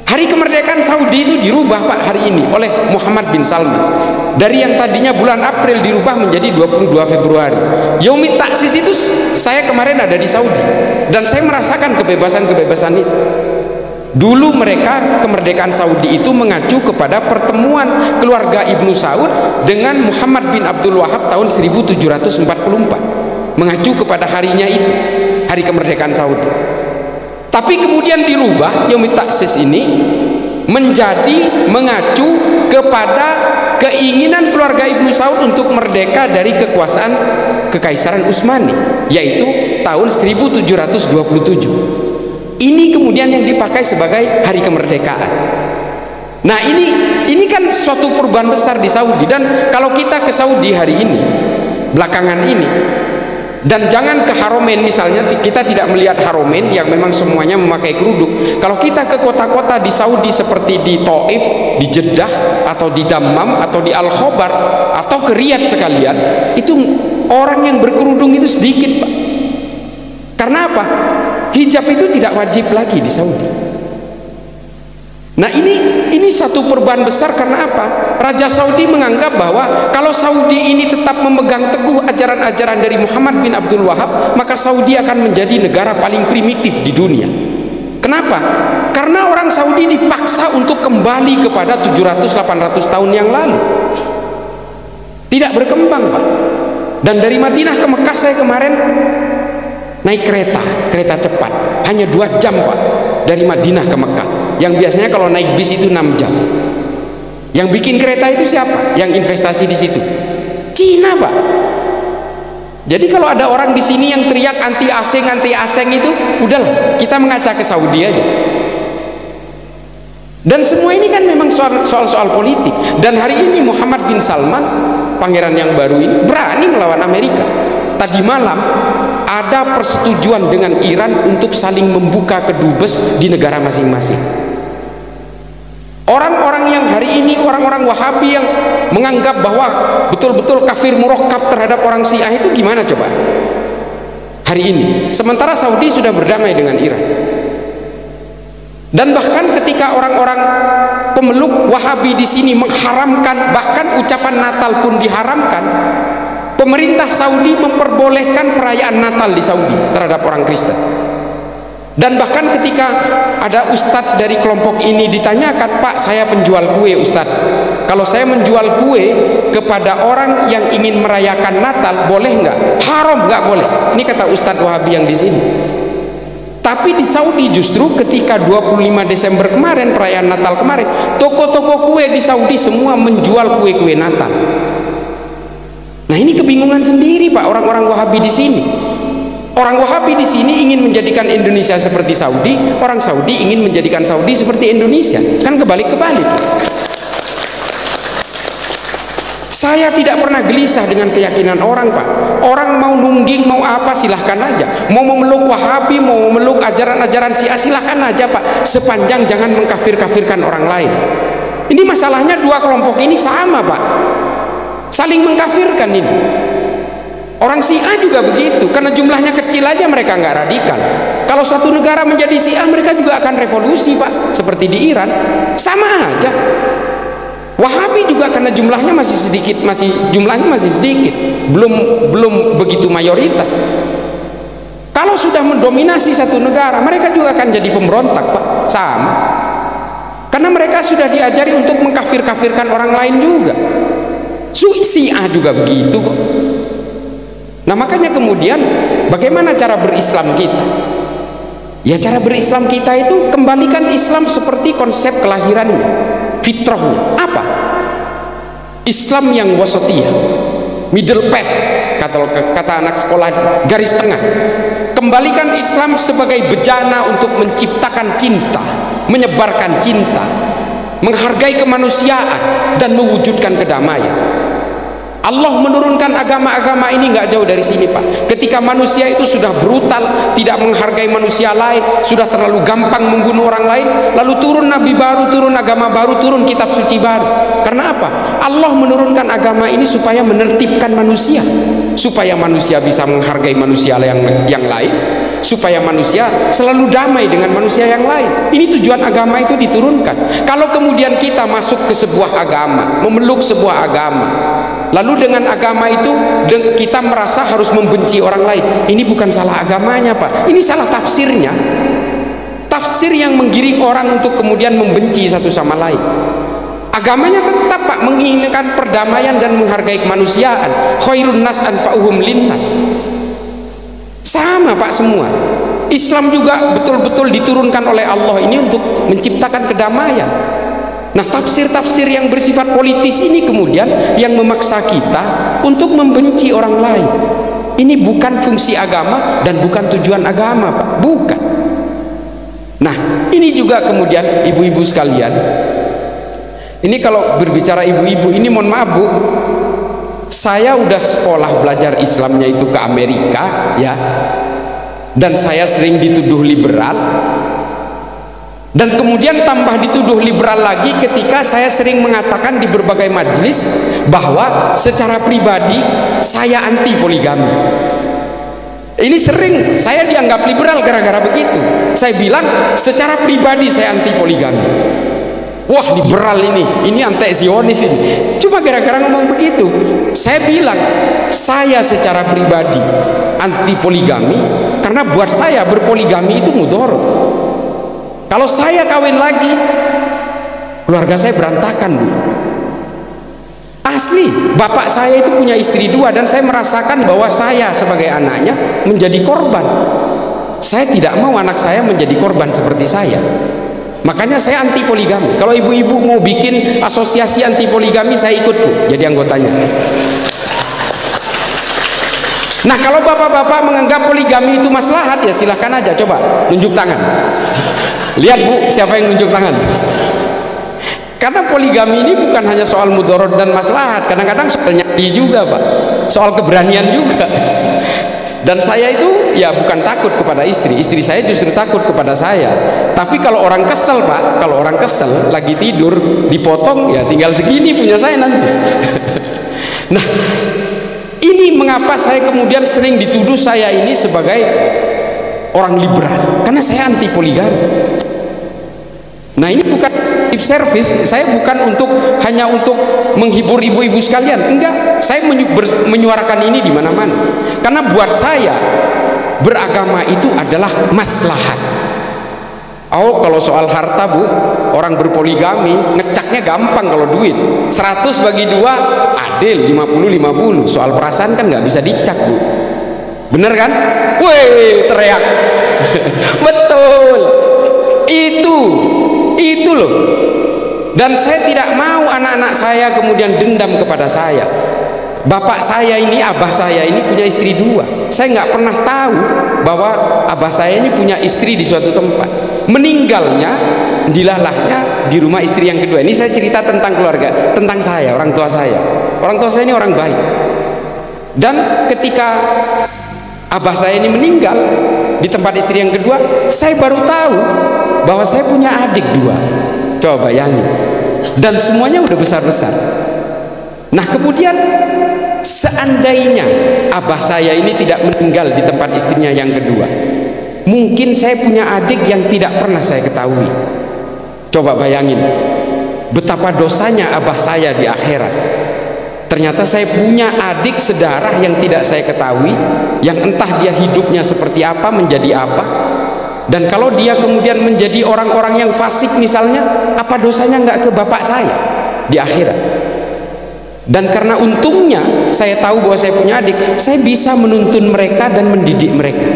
Hari kemerdekaan Saudi itu dirubah Pak hari ini oleh Muhammad bin Salman. Dari yang tadinya bulan April dirubah menjadi 22 Februari. Yaumit Taksis itu saya kemarin ada di Saudi dan saya merasakan kebebasan-kebebasan itu. Dulu mereka kemerdekaan Saudi itu mengacu kepada pertemuan keluarga Ibnu Saud dengan Muhammad bin Abdul Wahab tahun 1744. Mengacu kepada harinya itu, hari kemerdekaan Saudi. Tapi kemudian dirubah Yaumit Taksis ini menjadi mengacu kepada keinginan keluarga Ibnu Saud untuk merdeka dari kekuasaan Kekaisaran Utsmani, yaitu tahun 1727. Ini kemudian yang dipakai sebagai hari kemerdekaan. Nah ini kan suatu perubahan besar di Saudi. Dan kalau kita ke Saudi hari ini, belakangan ini, dan jangan ke Haromen misalnya, kita tidak melihat Haromen yang memang semuanya memakai kerudung. Kalau kita ke kota-kota di Saudi seperti di Taif, di Jeddah, atau di Dammam, atau di Al-Khobar, atau ke Riyadh sekalian, itu orang yang berkerudung itu sedikit Pak. Karena apa? Hijab itu tidak wajib lagi di Saudi. Nah ini satu perubahan besar. Karena apa? Raja Saudi menganggap bahwa kalau Saudi ini tetap memegang teguh ajaran-ajaran dari Muhammad bin Abdul Wahab, maka Saudi akan menjadi negara paling primitif di dunia. Kenapa? Karena orang Saudi dipaksa untuk kembali kepada 700-800 tahun yang lalu. Tidak berkembang Pak. Dan dari Madinah ke Mekah saya kemarin naik kereta cepat, hanya 2 jam Pak, dari Madinah ke Mekah. Yang biasanya kalau naik bis itu 6 jam. Yang bikin kereta itu siapa? Yang investasi di situ? Cina Pak. Jadi kalau ada orang di sini yang teriak anti asing itu, udahlah, kita mengaca ke Saudi aja. Dan semua ini kan memang soal politik. Dan hari ini Muhammad bin Salman, pangeran yang baru ini, berani melawan Amerika. Tadi malam ada persetujuan dengan Iran untuk saling membuka kedubes di negara masing-masing. Orang-orang yang hari ini, orang-orang Wahabi yang menganggap bahwa betul-betul kafir murakkab terhadap orang Syiah itu gimana coba hari ini? Sementara Saudi sudah berdamai dengan Iran. Dan bahkan ketika orang-orang pemeluk Wahabi di sini mengharamkan, bahkan ucapan Natal pun diharamkan, pemerintah Saudi memperbolehkan perayaan Natal di Saudi terhadap orang Kristen. Dan bahkan ketika ada ustadz dari kelompok ini ditanyakan, Pak saya penjual kue ustadz, kalau saya menjual kue kepada orang yang ingin merayakan Natal boleh nggak? Haram, nggak boleh. Ini kata ustadz Wahabi yang di sini. Tapi di Saudi justru ketika 25 Desember kemarin, perayaan Natal kemarin, toko-toko kue di Saudi semua menjual kue-kue Natal. Nah ini kebingungan sendiri Pak orang-orang Wahabi di sini. Orang Wahabi di sini ingin menjadikan Indonesia seperti Saudi, orang Saudi ingin menjadikan Saudi seperti Indonesia. Kan kebalik-kebalik. Saya tidak pernah gelisah dengan keyakinan orang Pak. Orang mau nungging, mau apa silahkan aja. Mau memeluk Wahabi, mau memeluk ajaran-ajaran Syiah silahkan aja Pak. Sepanjang jangan mengkafir-kafirkan orang lain. Ini masalahnya dua kelompok ini sama Pak. Saling mengkafirkan ini. Orang Syiah juga begitu, karena jumlahnya kecil aja mereka nggak radikal. Kalau satu negara menjadi Syiah, mereka juga akan revolusi Pak, seperti di Iran. Sama aja. Wahabi juga karena jumlahnya masih sedikit, belum begitu mayoritas. Kalau sudah mendominasi satu negara, mereka juga akan jadi pemberontak Pak, sama. Karena mereka sudah diajari untuk mengkafir-kafirkan orang lain juga. Syiah juga begitu kok. Nah makanya kemudian bagaimana cara berislam kita? Ya cara berislam kita itu kembalikan Islam seperti konsep kelahirannya, fitrahnya. Apa? Islam yang wasatiyah, middle path, kata anak sekolah, garis tengah. Kembalikan Islam sebagai bejana untuk menciptakan cinta, menyebarkan cinta, menghargai kemanusiaan, dan mewujudkan kedamaian. Allah menurunkan agama-agama ini nggak jauh dari sini, Pak. Ketika manusia itu sudah brutal, tidak menghargai manusia lain, sudah terlalu gampang membunuh orang lain, lalu turun nabi baru, turun agama baru, turun kitab suci baru. Karena apa? Allah menurunkan agama ini supaya menertibkan manusia, supaya manusia bisa menghargai manusia yang lain, supaya manusia selalu damai dengan manusia yang lain. Ini tujuan agama itu diturunkan. Kalau kemudian kita masuk ke sebuah agama, memeluk sebuah agama, lalu dengan agama itu kita merasa harus membenci orang lain, ini bukan salah agamanya, Pak. Ini salah tafsirnya. Tafsir yang menggiring orang untuk kemudian membenci satu sama lain. Agamanya tetap, Pak, menginginkan perdamaian dan menghargai kemanusiaan. Khairun nas anfa'uhum linnas. Sama, Pak, semua. Islam juga betul-betul diturunkan oleh Allah ini untuk menciptakan kedamaian. Nah, tafsir-tafsir yang bersifat politis ini kemudian yang memaksa kita untuk membenci orang lain. Ini bukan fungsi agama dan bukan tujuan agama, Pak. Bukan. Nah, ini juga kemudian ibu-ibu sekalian. Ini kalau berbicara ibu-ibu, ini mohon maaf, Bu. Saya udah sekolah belajar Islamnya itu ke Amerika, ya. Dan saya sering dituduh liberal. Dan kemudian tambah dituduh liberal lagi ketika saya sering mengatakan di berbagai majelis bahwa secara pribadi saya anti poligami. Ini sering saya dianggap liberal gara-gara begitu. Saya bilang secara pribadi saya anti poligami. Wah, liberal ini anti Zionis ini. Cuma gara-gara ngomong begitu, saya bilang saya secara pribadi anti poligami karena buat saya berpoligami itu mudorot. Kalau saya kawin lagi, keluarga saya berantakan, Bu. Asli, bapak saya itu punya istri 2 dan saya merasakan bahwa saya sebagai anaknya menjadi korban. Saya tidak mau anak saya menjadi korban seperti saya. Makanya saya anti poligami. Kalau ibu-ibu mau bikin asosiasi anti poligami, saya ikut, Bu, jadi anggotanya. Nah, kalau bapak-bapak menganggap poligami itu maslahat, ya silahkan aja, coba nunjuk tangan. Lihat, Bu, siapa yang nunjuk tangan. Karena poligami ini bukan hanya soal mudorot dan maslahat, kadang-kadang soal nyali juga, Pak, soal keberanian juga. Dan saya itu ya bukan takut kepada istri saya justru takut kepada saya. Tapi kalau orang kesel, Pak, kalau orang kesel lagi tidur dipotong, ya tinggal segini punya saya nanti. Nah, ini mengapa saya kemudian sering dituduh saya ini sebagai orang liberal, karena saya anti poligami. Nah, ini bukan lip service, saya bukan hanya untuk menghibur ibu-ibu sekalian, enggak. Saya menyuarakan ini di mana-mana. Karena buat saya beragama itu adalah maslahat. Oh, kalau soal harta, Bu, orang berpoligami ngecaknya gampang. Kalau duit 100 bagi 2 adil, 50-50. Soal perasaan kan nggak bisa dicak, Bu. Bener kan? Wih, teriak. Betul. Itu loh. Dan saya tidak mau anak-anak saya kemudian dendam kepada saya. Bapak saya ini, abah saya ini punya istri 2. Saya nggak pernah tahu bahwa abah saya ini punya istri di suatu tempat. Meninggalnya, dilalahnya di rumah istri yang kedua. Ini saya cerita tentang keluarga, tentang saya, orang tua saya. Orang tua saya ini orang baik. Dan ketika abah saya ini meninggal di tempat istri yang kedua, saya baru tahu bahwa saya punya adik 2. Coba bayangin. Dan semuanya udah besar-besar. Nah, kemudian seandainya abah saya ini tidak meninggal di tempat istrinya yang kedua, mungkin saya punya adik yang tidak pernah saya ketahui. Coba bayangin betapa dosanya abah saya di akhirat. Ternyata saya punya adik sedarah yang tidak saya ketahui, yang entah dia hidupnya seperti apa, menjadi apa. Dan kalau dia kemudian menjadi orang-orang yang fasik misalnya, apa dosanya nggak ke bapak saya di akhirat? Dan karena untungnya saya tahu bahwa saya punya adik, saya bisa menuntun mereka dan mendidik mereka.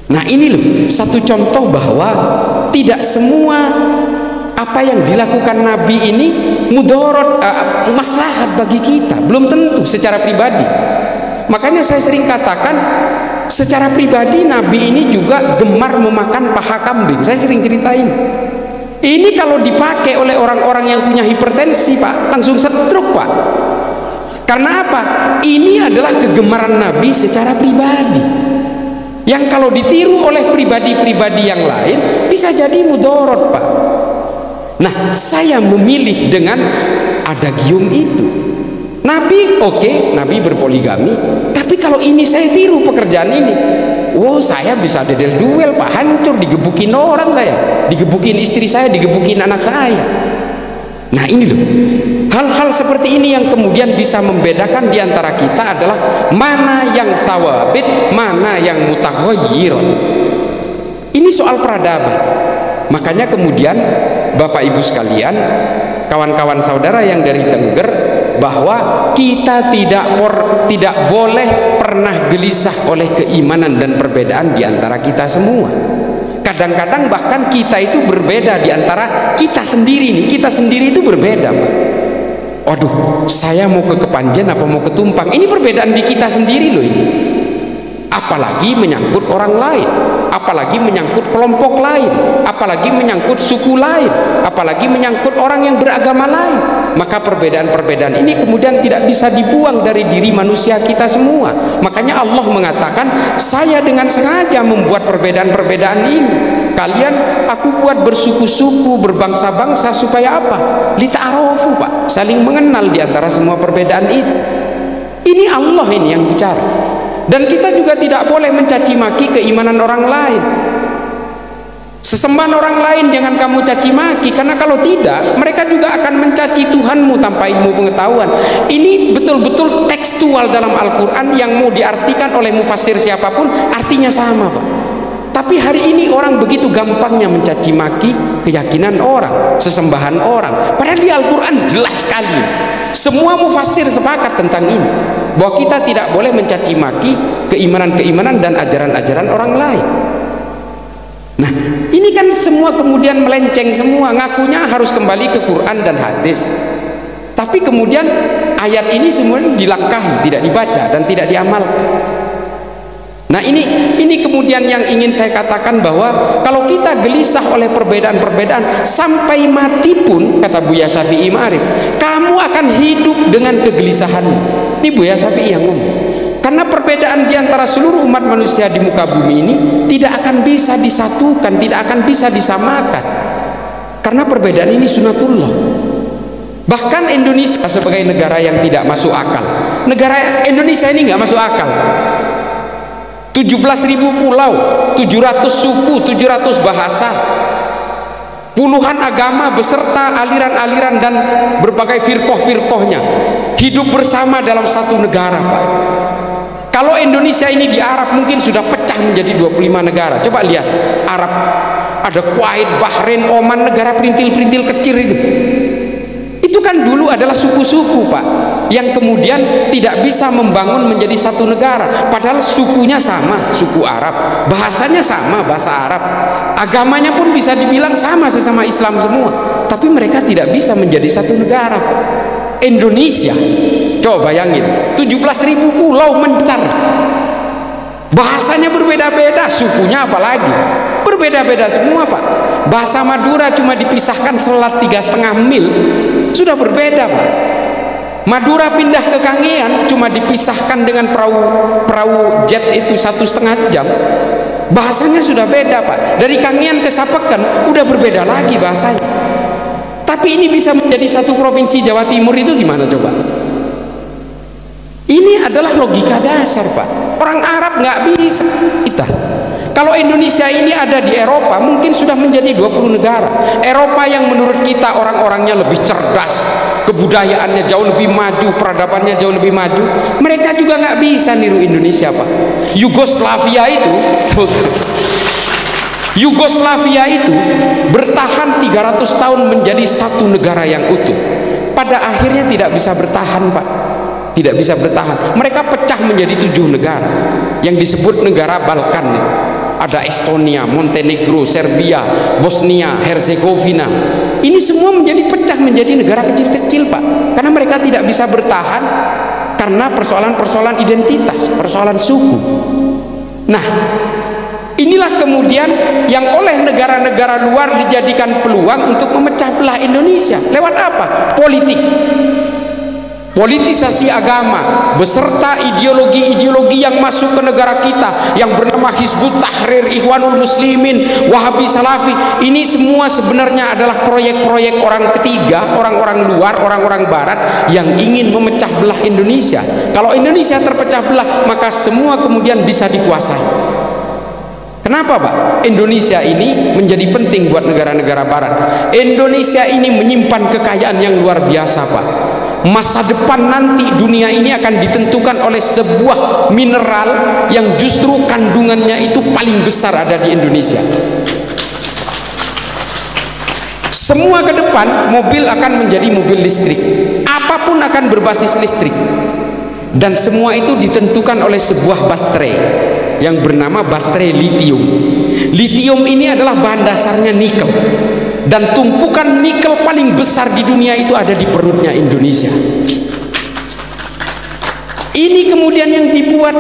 Nah, ini loh satu contoh bahwa tidak semua apa yang dilakukan Nabi ini mudorot, maslahat bagi kita? Belum tentu secara pribadi. Makanya saya sering katakan, secara pribadi Nabi ini juga gemar memakan paha kambing. Saya sering ceritain. Ini kalau dipakai oleh orang-orang yang punya hipertensi, Pak, langsung stroke, Pak. Karena apa? Ini adalah kegemaran Nabi secara pribadi, yang kalau ditiru oleh pribadi-pribadi yang lain bisa jadi mudorot, Pak. Nah, saya memilih dengan adagium itu. Nabi, oke, Nabi berpoligami, tapi kalau ini saya tiru pekerjaan ini, wow, saya bisa dedel duel, Pak, hancur, digebukin orang saya, digebukin istri saya, digebukin anak saya. Nah, ini loh, hal-hal seperti ini yang kemudian bisa membedakan di antara kita adalah mana yang thawabit, mana yang mutaghayyir. Ini soal peradaban. Makanya kemudian Bapak Ibu sekalian, kawan-kawan saudara yang dari Tengger, bahwa kita tidak boleh pernah gelisah oleh keimanan dan perbedaan di antara kita semua. Kadang-kadang bahkan kita itu berbeda di antara kita sendiri nih. Kita sendiri itu berbeda, Pak. Waduh, saya mau ke Kepanjen apa mau ke Tumpang? Ini perbedaan di kita sendiri loh ini. Apalagi menyangkut orang lain, apalagi menyangkut kelompok lain, apalagi menyangkut suku lain, apalagi menyangkut orang yang beragama lain. Maka perbedaan-perbedaan ini kemudian tidak bisa dibuang dari diri manusia kita semua. Makanya Allah mengatakan, saya dengan sengaja membuat perbedaan-perbedaan ini. Kalian aku buat bersuku-suku, berbangsa-bangsa, supaya apa? Lita'arofu, Pak, saling mengenal di antara semua perbedaan itu. Ini Allah ini yang bicara. Dan kita juga tidak boleh mencaci maki keimanan orang lain. Sesembahan orang lain jangan kamu caci maki, karena kalau tidak mereka juga akan mencaci Tuhanmu tanpa ilmu pengetahuan. Ini betul-betul tekstual dalam Al-Quran, yang mau diartikan oleh mufassir siapapun artinya sama, Pak. Tapi hari ini orang begitu gampangnya mencaci maki keyakinan orang, sesembahan orang, padahal di Al-Quran jelas sekali. Semua mufassir sepakat tentang ini, bahwa kita tidak boleh mencaci maki keimanan-keimanan dan ajaran-ajaran orang lain. Nah, ini kan semua kemudian melenceng semua, ngakunya harus kembali ke Quran dan hadis. Tapi kemudian ayat ini semuanya dilangkahi, tidak dibaca dan tidak diamalkan. Nah, ini kemudian yang ingin saya katakan, bahwa kalau kita gelisah oleh perbedaan-perbedaan sampai mati pun, kata Buya Syafi'i Ma'arif, kamu akan hidup dengan kegelisahanmu. Ini Buya Syafi'i yang ngomong. Karena perbedaan di antara seluruh umat manusia di muka bumi ini tidak akan bisa disatukan, tidak akan bisa disamakan. Karena perbedaan ini sunatullah. Bahkan Indonesia sebagai negara yang tidak masuk akal, negara Indonesia ini nggak masuk akal. 17.000 pulau, 700 suku, 700 bahasa, puluhan agama beserta aliran-aliran dan berbagai firqoh-firqohnya hidup bersama dalam satu negara, Pak. Kalau Indonesia ini di Arab mungkin sudah pecah menjadi 25 negara. Coba lihat Arab, ada Kuwait, Bahrain, Oman, negara perintil-perintil kecil itu. Itu kan dulu adalah suku-suku, Pak, yang kemudian tidak bisa membangun menjadi satu negara, padahal sukunya sama, suku Arab, bahasanya sama, bahasa Arab, agamanya pun bisa dibilang sama, sesama Islam semua, tapi mereka tidak bisa menjadi satu negara. Indonesia, coba bayangin, 17.000 pulau mencar, bahasanya berbeda-beda, sukunya apalagi berbeda-beda semua, Pak. Bahasa Madura cuma dipisahkan selat 3,5 mil sudah berbeda, Pak. Madura pindah ke Kangean cuma dipisahkan dengan perahu jet itu 1,5 jam, bahasanya sudah beda, Pak. Dari Kangean ke Sapeken udah berbeda lagi bahasanya. Tapi ini bisa menjadi satu provinsi Jawa Timur, itu gimana coba? Ini adalah logika dasar, Pak. Orang Arab nggak bisa kita. Kalau Indonesia ini ada di Eropa, mungkin sudah menjadi 20 negara. Eropa yang menurut kita orang-orangnya lebih cerdas, kebudayaannya jauh lebih maju, peradabannya jauh lebih maju, mereka juga nggak bisa niru Indonesia, Pak. Yugoslavia itu bertahan 300 tahun menjadi satu negara yang utuh. Pada akhirnya tidak bisa bertahan, Pak. Tidak bisa bertahan. Mereka pecah menjadi 7 negara yang disebut negara Balkan. Ada Estonia, Montenegro, Serbia, Bosnia, Herzegovina. Ini semua menjadi pecah menjadi negara kecil-kecil, Pak. Karena mereka tidak bisa bertahan karena persoalan-persoalan identitas, persoalan suku. Nah, inilah kemudian yang oleh negara-negara luar dijadikan peluang untuk memecah belah Indonesia. Lewat apa? Politik. Politisasi agama beserta ideologi-ideologi yang masuk ke negara kita yang bernama Hizbut Tahrir, Ikhwanul Muslimin, Wahabi Salafi. Ini semua sebenarnya adalah proyek-proyek orang ketiga, orang-orang luar, orang-orang barat yang ingin memecah belah Indonesia. Kalau Indonesia terpecah belah, maka semua kemudian bisa dikuasai. Kenapa, Pak? Indonesia ini menjadi penting buat negara-negara barat. Indonesia ini menyimpan kekayaan yang luar biasa, Pak. Masa depan nanti dunia ini akan ditentukan oleh sebuah mineral yang justru kandungannya itu paling besar ada di Indonesia. Semua ke depan mobil akan menjadi mobil listrik, apapun akan berbasis listrik, dan semua itu ditentukan oleh sebuah baterai yang bernama baterai litium. Litium ini adalah bahan dasarnya nikel, dan tumpukan nikel paling besar di dunia itu ada di perutnya Indonesia. Ini kemudian yang dibuat,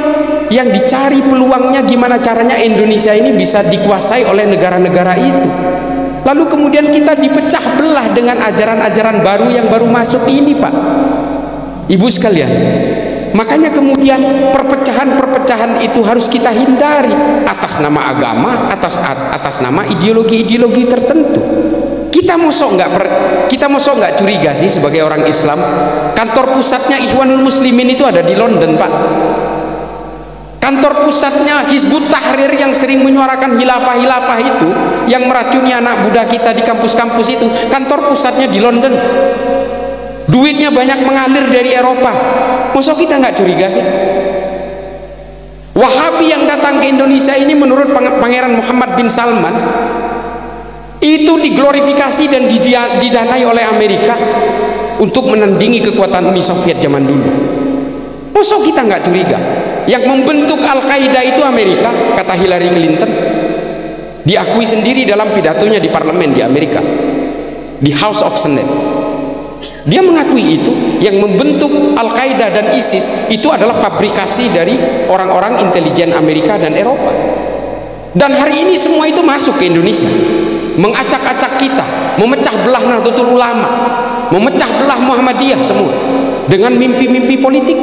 yang dicari peluangnya gimana caranya Indonesia ini bisa dikuasai oleh negara-negara itu. Lalu kemudian kita dipecah belah dengan ajaran-ajaran baru yang baru masuk ini, Pak. Ibu sekalian, makanya kemudian perpecahan-perpecahan itu harus kita hindari atas nama agama, atas nama ideologi-ideologi tertentu. Kita mosok nggak curiga sih sebagai orang Islam? Kantor pusatnya Ikhwanul Muslimin itu ada di London, Pak. Kantor pusatnya Hizbut Tahrir yang sering menyuarakan hilafah-hilafah itu, yang meracuni anak muda kita di kampus-kampus itu, kantor pusatnya di London. Duitnya banyak mengalir dari Eropa. Mosok kita nggak curiga sih? Wahabi yang datang ke Indonesia ini menurut Pangeran Muhammad bin Salman itu diglorifikasi dan didanai oleh Amerika untuk menandingi kekuatan Uni Soviet zaman dulu. Mosok kita nggak curiga? Yang membentuk Al-Qaeda itu Amerika, kata Hillary Clinton. Diakui sendiri dalam pidatonya di parlemen di Amerika, di House of Senate. Dia mengakui itu, yang membentuk Al-Qaeda dan ISIS itu adalah fabrikasi dari orang-orang intelijen Amerika dan Eropa. Dan hari ini semua itu masuk ke Indonesia, mengacak-acak kita, memecah belah Nahdlatul Ulama, memecah belah Muhammadiyah semua dengan mimpi-mimpi politik.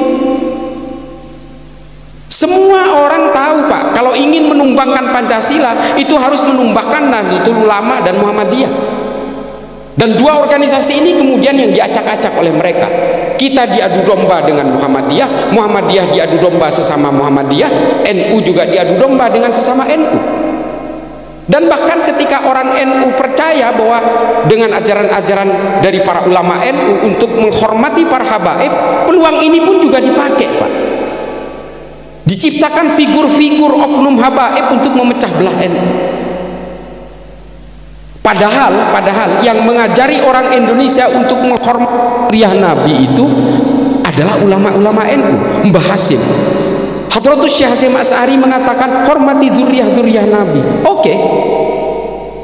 Semua orang tahu, Pak, kalau ingin menumbangkan Pancasila itu harus menumbangkan Nahdlatul Ulama dan Muhammadiyah. Dan dua organisasi ini kemudian yang diacak-acak oleh mereka. Kita diadu domba dengan Muhammadiyah, Muhammadiyah diadu domba sesama Muhammadiyah, NU juga diadu domba dengan sesama NU. Dan bahkan ketika orang NU percaya bahwa dengan ajaran-ajaran dari para ulama NU untuk menghormati para habaib, peluang ini pun juga dipakai, Pak. Diciptakan figur-figur oknum habaib untuk memecah belah NU. Padahal yang mengajari orang Indonesia untuk menghormati zuriyah Nabi itu adalah ulama-ulama NU. Mbah Hasim, Hadratus Syekh Hasyim Asy'ari mengatakan hormati zuriyah Nabi. Oke.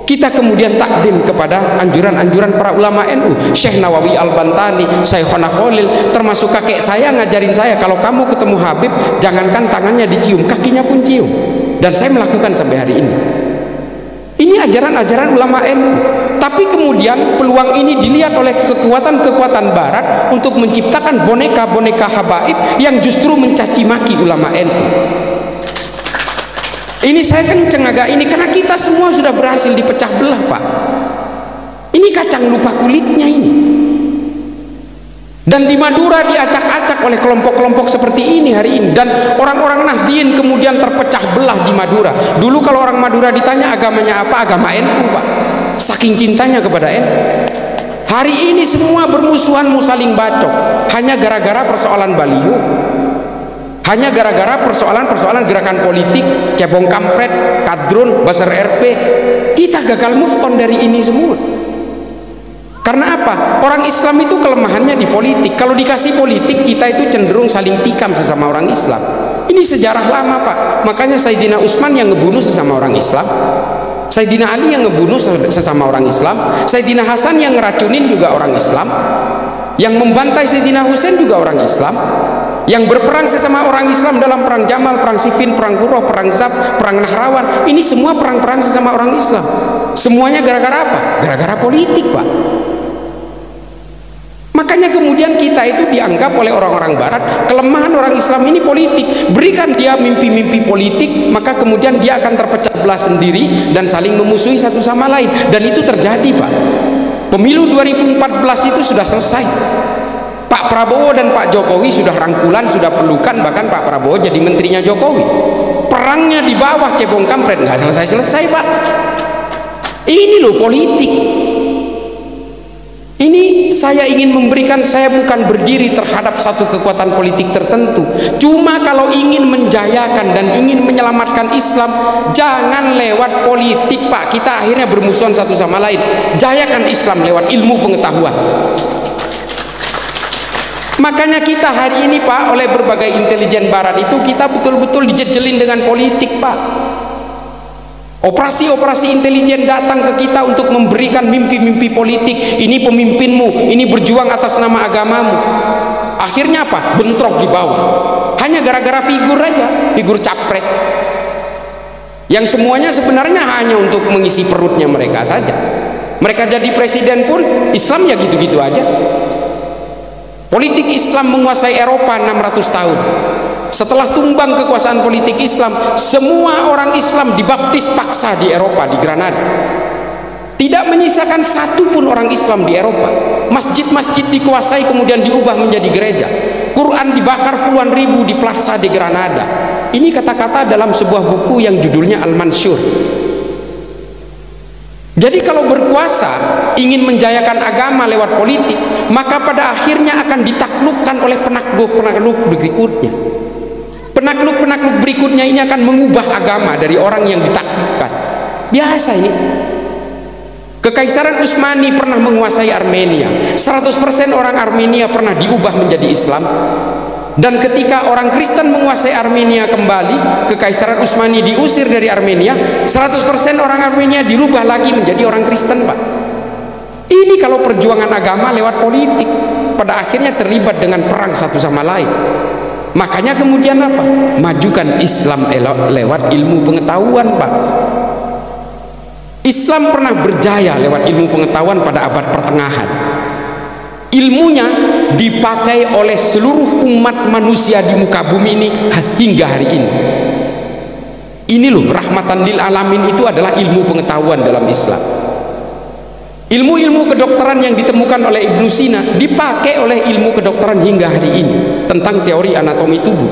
Kita kemudian takdim kepada anjuran-anjuran para ulama NU. Syekh Nawawi Al-Bantani, Syekhona Khalil, termasuk kakek saya ngajarin saya, kalau kamu ketemu Habib jangankan tangannya dicium, kakinya pun cium. Dan saya melakukan sampai hari ini. Ini ajaran-ajaran ulama NU. Tapi kemudian peluang ini dilihat oleh kekuatan-kekuatan barat untuk menciptakan boneka-boneka habaib yang justru mencaci maki ulama NU. Ini saya kenceng agak ini karena kita semua sudah berhasil dipecah belah, Pak. Ini kacang lupa kulitnya ini. Dan di Madura diacak-acak oleh kelompok-kelompok seperti ini hari ini. Dan orang-orang Nahdien kemudian terpecah belah di Madura. Dulu kalau orang Madura ditanya agamanya apa, agama NU, Pak. Saking cintanya kepada NU. Hari ini semua bermusuhan, mau saling bacok, hanya gara-gara persoalan baliho, hanya gara-gara persoalan-persoalan gerakan politik, cebong kampret, kadrun, baser RP. Kita gagal move on dari ini semua. Karena apa? Orang Islam itu kelemahannya di politik. Kalau dikasih politik, kita itu cenderung saling tikam sesama orang Islam. Ini sejarah lama, Pak. Makanya Sayyidina Utsman yang ngebunuh sesama orang Islam, Sayyidina Ali yang ngebunuh sesama orang Islam, Sayyidina Hasan yang ngeracunin juga orang Islam, yang membantai Sayyidina Husain juga orang Islam, yang berperang sesama orang Islam dalam perang Jamal, perang Siffin, perang Qurrah, perang Zab, perang Nahrawan. Ini semua perang-perang sesama orang Islam. Semuanya gara-gara apa? Gara-gara politik, Pak. Makanya kemudian kita itu dianggap oleh orang-orang barat, kelemahan orang Islam ini politik. Berikan dia mimpi-mimpi politik, maka kemudian dia akan terpecah belah sendiri dan saling memusuhi satu sama lain. Dan itu terjadi, Pak. Pemilu 2014 itu sudah selesai. Pak Prabowo dan Pak Jokowi sudah rangkulan, sudah pelukan, bahkan Pak Prabowo jadi menterinya Jokowi. Perangnya di bawah cebong kampret nggak selesai-selesai, Pak. Ini loh politik. Ini saya ingin memberikan, saya bukan berdiri terhadap satu kekuatan politik tertentu. Cuma kalau ingin menjayakan dan ingin menyelamatkan Islam, jangan lewat politik, Pak. Kita akhirnya bermusuhan satu sama lain. Jayakan Islam lewat ilmu pengetahuan. Makanya kita hari ini, Pak, oleh berbagai intelijen barat itu kita betul-betul dijejelin dengan politik, Pak. Operasi-operasi intelijen datang ke kita untuk memberikan mimpi-mimpi politik. Ini pemimpinmu, ini berjuang atas nama agamamu. Akhirnya apa? Bentrok di bawah. Hanya gara-gara figur aja, figur capres. Yang semuanya sebenarnya hanya untuk mengisi perutnya mereka saja. Mereka jadi presiden pun Islam ya gitu-gitu aja. Politik Islam menguasai Eropa 600 tahun. Setelah tumbang kekuasaan politik Islam, semua orang Islam dibaptis paksa di Eropa, di Granada. Tidak menyisakan satu pun orang Islam di Eropa. Masjid-masjid dikuasai kemudian diubah menjadi gereja. Quran dibakar puluhan ribu di plaza di Granada. Ini kata-kata dalam sebuah buku yang judulnya Al-Mansur. Jadi kalau berkuasa ingin menjayakan agama lewat politik, maka pada akhirnya akan ditaklukkan oleh penakluk-penakluk berikutnya. Penakluk-penakluk berikutnya ini akan mengubah agama dari orang yang ditaklukkan. Biasa ini. Kekaisaran Utsmani pernah menguasai Armenia. 100% orang Armenia pernah diubah menjadi Islam. Dan ketika orang Kristen menguasai Armenia kembali, Kekaisaran Utsmani diusir dari Armenia, 100% orang Armenia dirubah lagi menjadi orang Kristen, Pak. Ini kalau perjuangan agama lewat politik, pada akhirnya terlibat dengan perang satu sama lain. Makanya kemudian apa? Majukan Islam lewat ilmu pengetahuan, Pak. Islam pernah berjaya lewat ilmu pengetahuan pada abad pertengahan. Ilmunya dipakai oleh seluruh umat manusia di muka bumi ini hingga hari ini. Ini loh, rahmatan lil alamin itu adalah ilmu pengetahuan dalam Islam. Ilmu-ilmu kedokteran yang ditemukan oleh Ibnu Sina dipakai oleh ilmu kedokteran hingga hari ini tentang teori anatomi tubuh.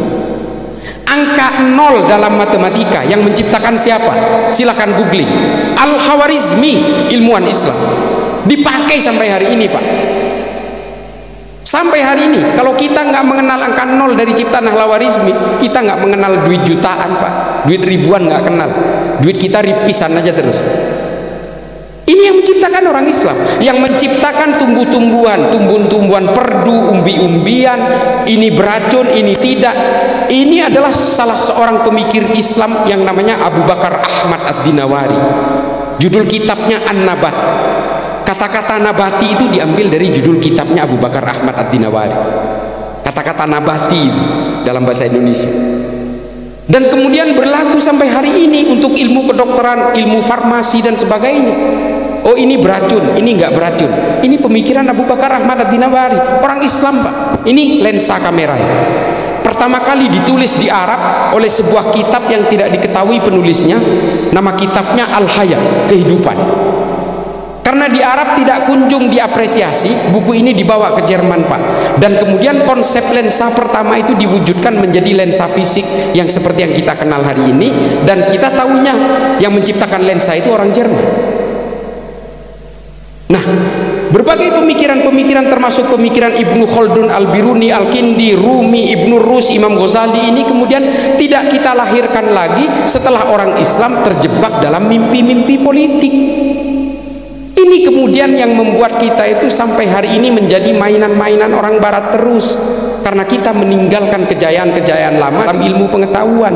Angka 0 dalam matematika yang menciptakan siapa? Silakan googling. Al-Khawarizmi, ilmuwan Islam. Dipakai sampai hari ini, Pak. Sampai hari ini, kalau kita nggak mengenal angka 0 dari ciptaan Al-Khawarizmi, kita nggak mengenal duit jutaan, Pak. Duit ribuan nggak kenal. Duit kita ripisan aja terus. Ini yang menciptakan orang Islam, yang menciptakan tumbuh-tumbuhan, tumbuh-tumbuhan perdu, umbi-umbian, ini beracun, ini tidak. Ini adalah salah seorang pemikir Islam yang namanya Abu Bakar Ahmad Ad-Dinawari. Judul kitabnya An-Nabat. Kata-kata nabati itu diambil dari judul kitabnya Abu Bakar Ahmad Ad-Dinawari. Kata-kata nabati itu dalam bahasa Indonesia. Dan kemudian berlaku sampai hari ini untuk ilmu kedokteran, ilmu farmasi dan sebagainya. Oh, ini beracun, ini enggak beracun. Ini pemikiran Abu Bakar Ahmad Ad-Dinawari, orang Islam, Pak. Ini lensa kamera. Pertama kali ditulis di Arab oleh sebuah kitab yang tidak diketahui penulisnya. Nama kitabnya Al-Haya, kehidupan. Karena di Arab tidak kunjung diapresiasi, buku ini dibawa ke Jerman, Pak. Dan kemudian konsep lensa pertama itu diwujudkan menjadi lensa fisik yang seperti yang kita kenal hari ini. Dan kita tahunya yang menciptakan lensa itu orang Jerman. Nah, berbagai pemikiran-pemikiran termasuk pemikiran Ibnu Khaldun, Al-Biruni, Al-Kindi, Rumi, Ibnu Rus, Imam Ghazali ini kemudian tidak kita lahirkan lagi setelah orang Islam terjebak dalam mimpi-mimpi politik. Ini kemudian yang membuat kita itu sampai hari ini menjadi mainan-mainan orang barat terus. karena kita meninggalkan kejayaan-kejayaan lama dalam ilmu pengetahuan.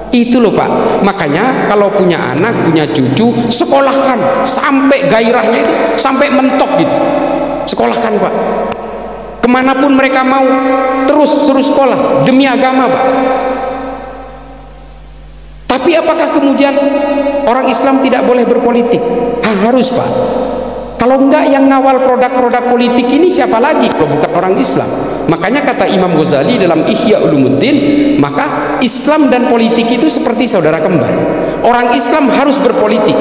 Itu loh Pak. Makanya kalau punya anak, punya cucu, sekolahkan sampai gairahnya itu sampai mentok gitu. Sekolahkan Pak. Kemanapun mereka mau, terus suruh sekolah demi agama Pak. Tapi apakah kemudian orang Islam tidak boleh berpolitik? Harus Pak. Kalau enggak, yang ngawal produk-produk politik ini siapa lagi kalau bukan orang Islam? Makanya kata Imam Ghazali dalam Ihya Ulumuddin, maka Islam dan politik itu seperti saudara kembar. Orang Islam harus berpolitik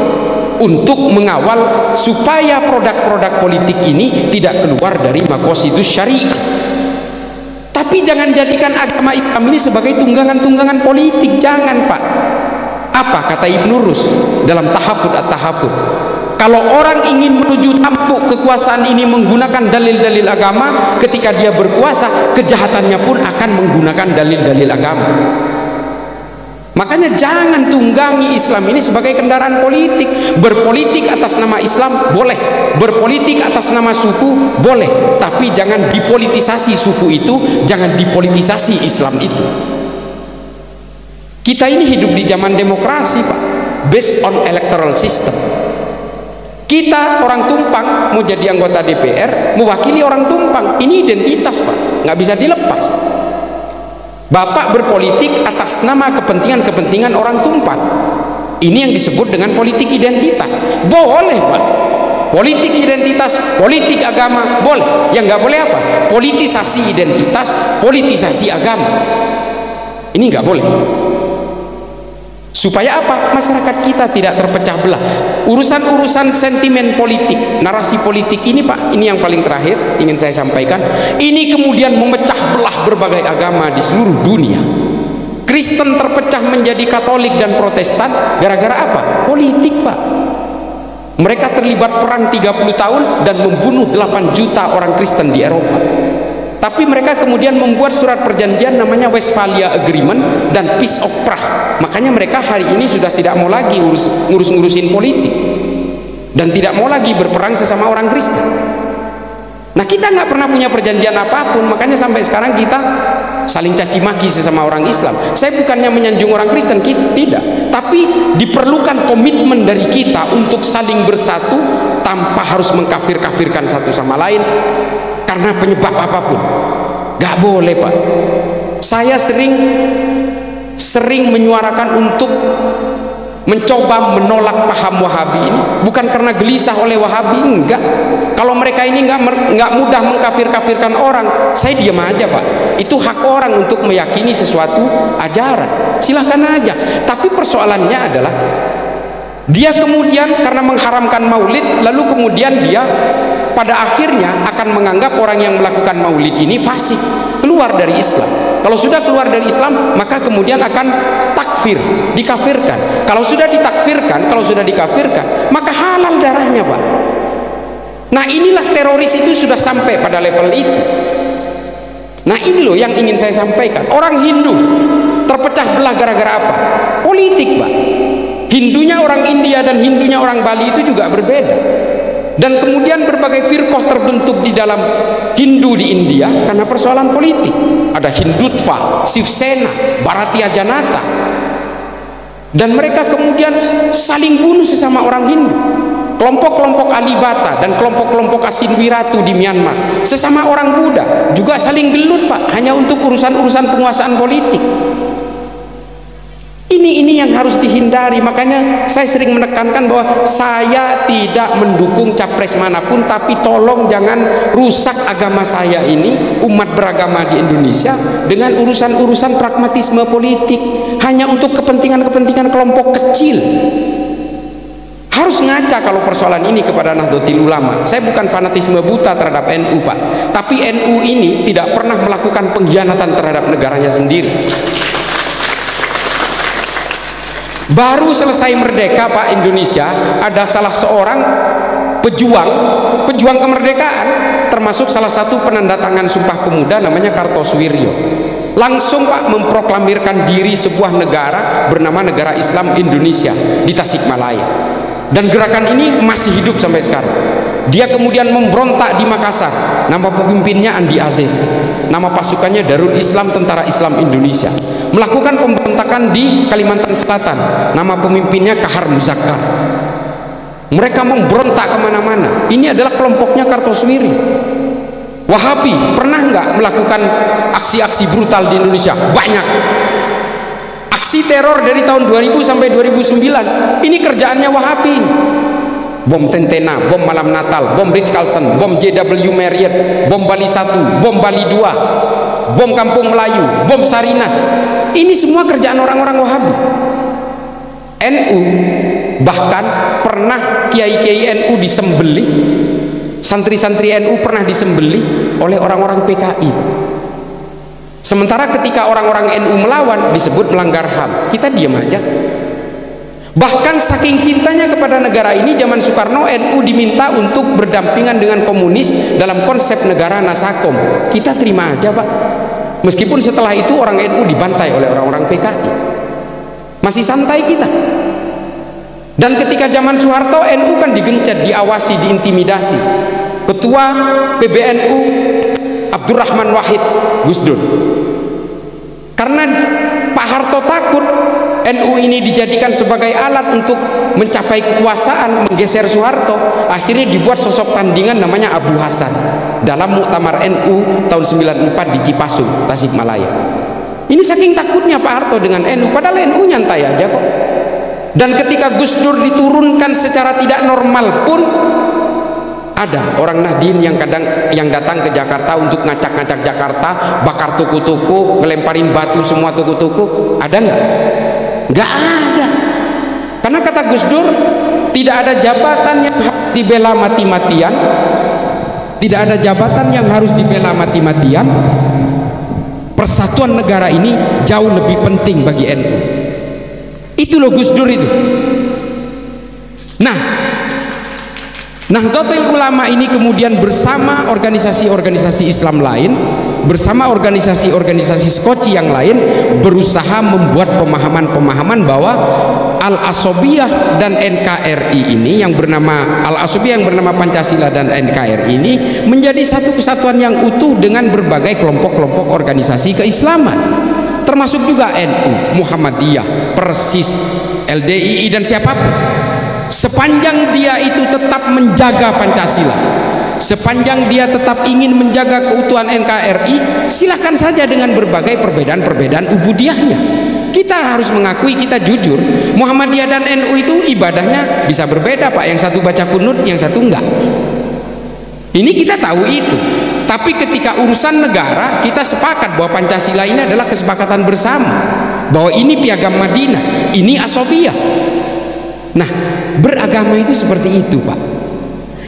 untuk mengawal supaya produk-produk politik ini tidak keluar dari maqasidus syariah. Tapi jangan jadikan agama Islam ini sebagai tunggangan-tunggangan politik, jangan Pak. Apa kata Ibnu Rus dalam Tahafud at-Tahafud? Kalau orang ingin menuju tampuk kekuasaan ini menggunakan dalil-dalil agama, ketika dia berkuasa, kejahatannya pun akan menggunakan dalil-dalil agama. Makanya jangan tunggangi Islam ini sebagai kendaraan politik. Berpolitik atas nama Islam boleh, berpolitik atas nama suku boleh, tapi jangan dipolitisasi suku itu, jangan dipolitisasi Islam itu. Kita ini hidup di zaman demokrasi Pak, based on electoral system. Kita orang Tumpang mau jadi anggota DPR, mewakili orang Tumpang, ini identitas Pak, nggak bisa dilepas. Bapak berpolitik atas nama kepentingan-kepentingan orang Tumpang, ini yang disebut dengan politik identitas. Boleh Pak, politik identitas, politik agama boleh. Yang nggak boleh apa? Politisasi identitas, politisasi agama, ini nggak boleh. Supaya apa? Masyarakat kita tidak terpecah belah. Urusan-urusan sentimen politik, narasi politik ini Pak, ini yang paling terakhir ingin saya sampaikan. Ini kemudian memecah belah berbagai agama di seluruh dunia. Kristen terpecah menjadi Katolik dan Protestan gara-gara apa? Politik Pak. Mereka terlibat perang 30 tahun dan membunuh 8 juta orang Kristen di Eropa. Tapi mereka kemudian membuat surat perjanjian namanya Westphalia Agreement dan Peace of Prague. Makanya mereka hari ini sudah tidak mau lagi ngurus-ngurusin politik dan tidak mau lagi berperang sesama orang Kristen. Nah, kita nggak pernah punya perjanjian apapun, makanya sampai sekarang kita saling caci maki sesama orang Islam. Saya bukannya menyanjung orang Kristen, tidak, tapi diperlukan komitmen dari kita untuk saling bersatu tanpa harus mengkafir-kafirkan satu sama lain karena penyebab apapun. Gak boleh Pak. Saya sering menyuarakan untuk mencoba menolak paham Wahabi ini, bukan karena gelisah oleh Wahabi, enggak. Kalau mereka ini enggak mudah mengkafir-kafirkan orang, saya diam aja Pak. Itu hak orang untuk meyakini sesuatu ajaran, silahkan aja. Tapi persoalannya adalah dia kemudian karena mengharamkan maulid, lalu kemudian dia pada akhirnya akan menganggap orang yang melakukan maulid ini fasik, keluar dari Islam. Kalau sudah keluar dari Islam, maka kemudian akan takfir, dikafirkan. Kalau sudah ditakfirkan, kalau sudah dikafirkan, maka halal darahnya Pak. Nah, inilah teroris itu sudah sampai pada level itu. Nah, ini loh yang ingin saya sampaikan. Orang Hindu terpecah belah gara-gara apa? Politik Pak. Hindunya orang India dan Hindunya orang Bali itu juga berbeda. Dan kemudian berbagai firqah terbentuk di dalam Hindu di India karena persoalan politik. Ada Hindutva, Shivsena, Bharatiya Janata. Dan mereka kemudian saling bunuh sesama orang Hindu. Kelompok-kelompok Alibata dan kelompok-kelompok Asinwiratu di Myanmar, sesama orang Buddha juga saling gelut Pak, hanya untuk urusan-urusan penguasaan politik. Ini yang harus dihindari. Makanya saya sering menekankan bahwa saya tidak mendukung capres manapun, tapi tolong jangan rusak agama saya ini, umat beragama di Indonesia, dengan urusan-urusan pragmatisme politik hanya untuk kepentingan-kepentingan kelompok kecil. Harus ngaca kalau persoalan ini kepada Nahdlatul Ulama. Saya bukan fanatisme buta terhadap NU Pak, tapi NU ini tidak pernah melakukan pengkhianatan terhadap negaranya sendiri. Baru selesai merdeka Pak Indonesia, ada salah seorang pejuang kemerdekaan, termasuk salah satu penandatangan Sumpah Pemuda namanya Kartosuwiryo. Langsung Pak memproklamirkan diri sebuah negara bernama Negara Islam Indonesia di Tasikmalaya. Dan gerakan ini masih hidup sampai sekarang. Dia kemudian memberontak di Makassar, nama pemimpinnya Andi Aziz. nama pasukannya Darul Islam Tentara Islam Indonesia, melakukan pemberontakan di Kalimantan Selatan, nama pemimpinnya Kahar Muzakkar. Mereka memberontak kemana-mana. Ini adalah kelompoknya Kartosuwiryo. Wahabi pernah nggak melakukan aksi-aksi brutal di Indonesia? Banyak. Aksi teror dari tahun 2000 sampai 2009 ini kerjaannya Wahabi. Bom Tentena, bom Malam Natal, bom Ritz-Carlton, bom JW Marriott, bom Bali 1, bom Bali 2, bom Kampung Melayu, bom Sarinah. Ini semua kerjaan orang-orang Wahabi. NU bahkan pernah kiai-kiai NU disembelih, santri-santri NU pernah disembelih oleh orang-orang PKI. Sementara ketika orang-orang NU melawan disebut melanggar HAM, kita diam aja. Bahkan saking cintanya kepada negara ini, zaman Soekarno NU diminta untuk berdampingan dengan komunis dalam konsep negara Nasakom. Kita terima aja, Pak. Meskipun setelah itu orang NU dibantai oleh orang-orang PKI, masih santai kita. Dan ketika zaman Soeharto NU kan digencet, diawasi, diintimidasi. Ketua PBNU Abdurrahman Wahid, Gus Dur. Karena Pak Harto takut NU ini dijadikan sebagai alat untuk mencapai kekuasaan, menggeser Soeharto, akhirnya dibuat sosok tandingan namanya Abu Hasan dalam Muktamar NU tahun 94 di Cipasung, Tasikmalaya. Ini saking takutnya Pak Harto dengan NU, padahal NU nyantai aja kok. Dan ketika Gus Dur diturunkan secara tidak normal pun, ada orang Nahdien yang datang ke Jakarta untuk ngacak-ngacak Jakarta, bakar toko-toko, ngelemparin batu semua toko-toko. Ada nggak? Nggak ada. Karena kata Gus Dur, tidak ada jabatan yang harus dibela mati-matian, tidak ada jabatan yang harus dibela mati-matian. Persatuan negara ini jauh lebih penting bagi NU. Itu loh Gus Dur itu. Nah, Nahdlatul Ulama ini kemudian bersama organisasi-organisasi Islam lain, bersama organisasi-organisasi Skoci yang lain, berusaha membuat pemahaman-pemahaman bahwa Al-Asobiyah dan NKRI ini yang bernama Al-Asobiyah yang bernama Pancasila dan NKRI ini menjadi satu kesatuan yang utuh dengan berbagai kelompok-kelompok organisasi keislaman, termasuk juga NU, Muhammadiyah, Persis, LDII dan siapapun. Sepanjang dia itu tetap menjaga Pancasila, sepanjang dia tetap ingin menjaga keutuhan NKRI, silakan saja dengan berbagai perbedaan-perbedaan ubudiyahnya. Kita harus mengakui, kita jujur, Muhammadiyah dan NU itu ibadahnya bisa berbeda, Pak. Yang satu baca kunut, yang satu enggak. Ini kita tahu itu. Tapi ketika urusan negara, kita sepakat bahwa Pancasila ini adalah kesepakatan bersama, bahwa ini piagam Madinah, ini Asobiyah. Nah, beragama itu seperti itu, Pak.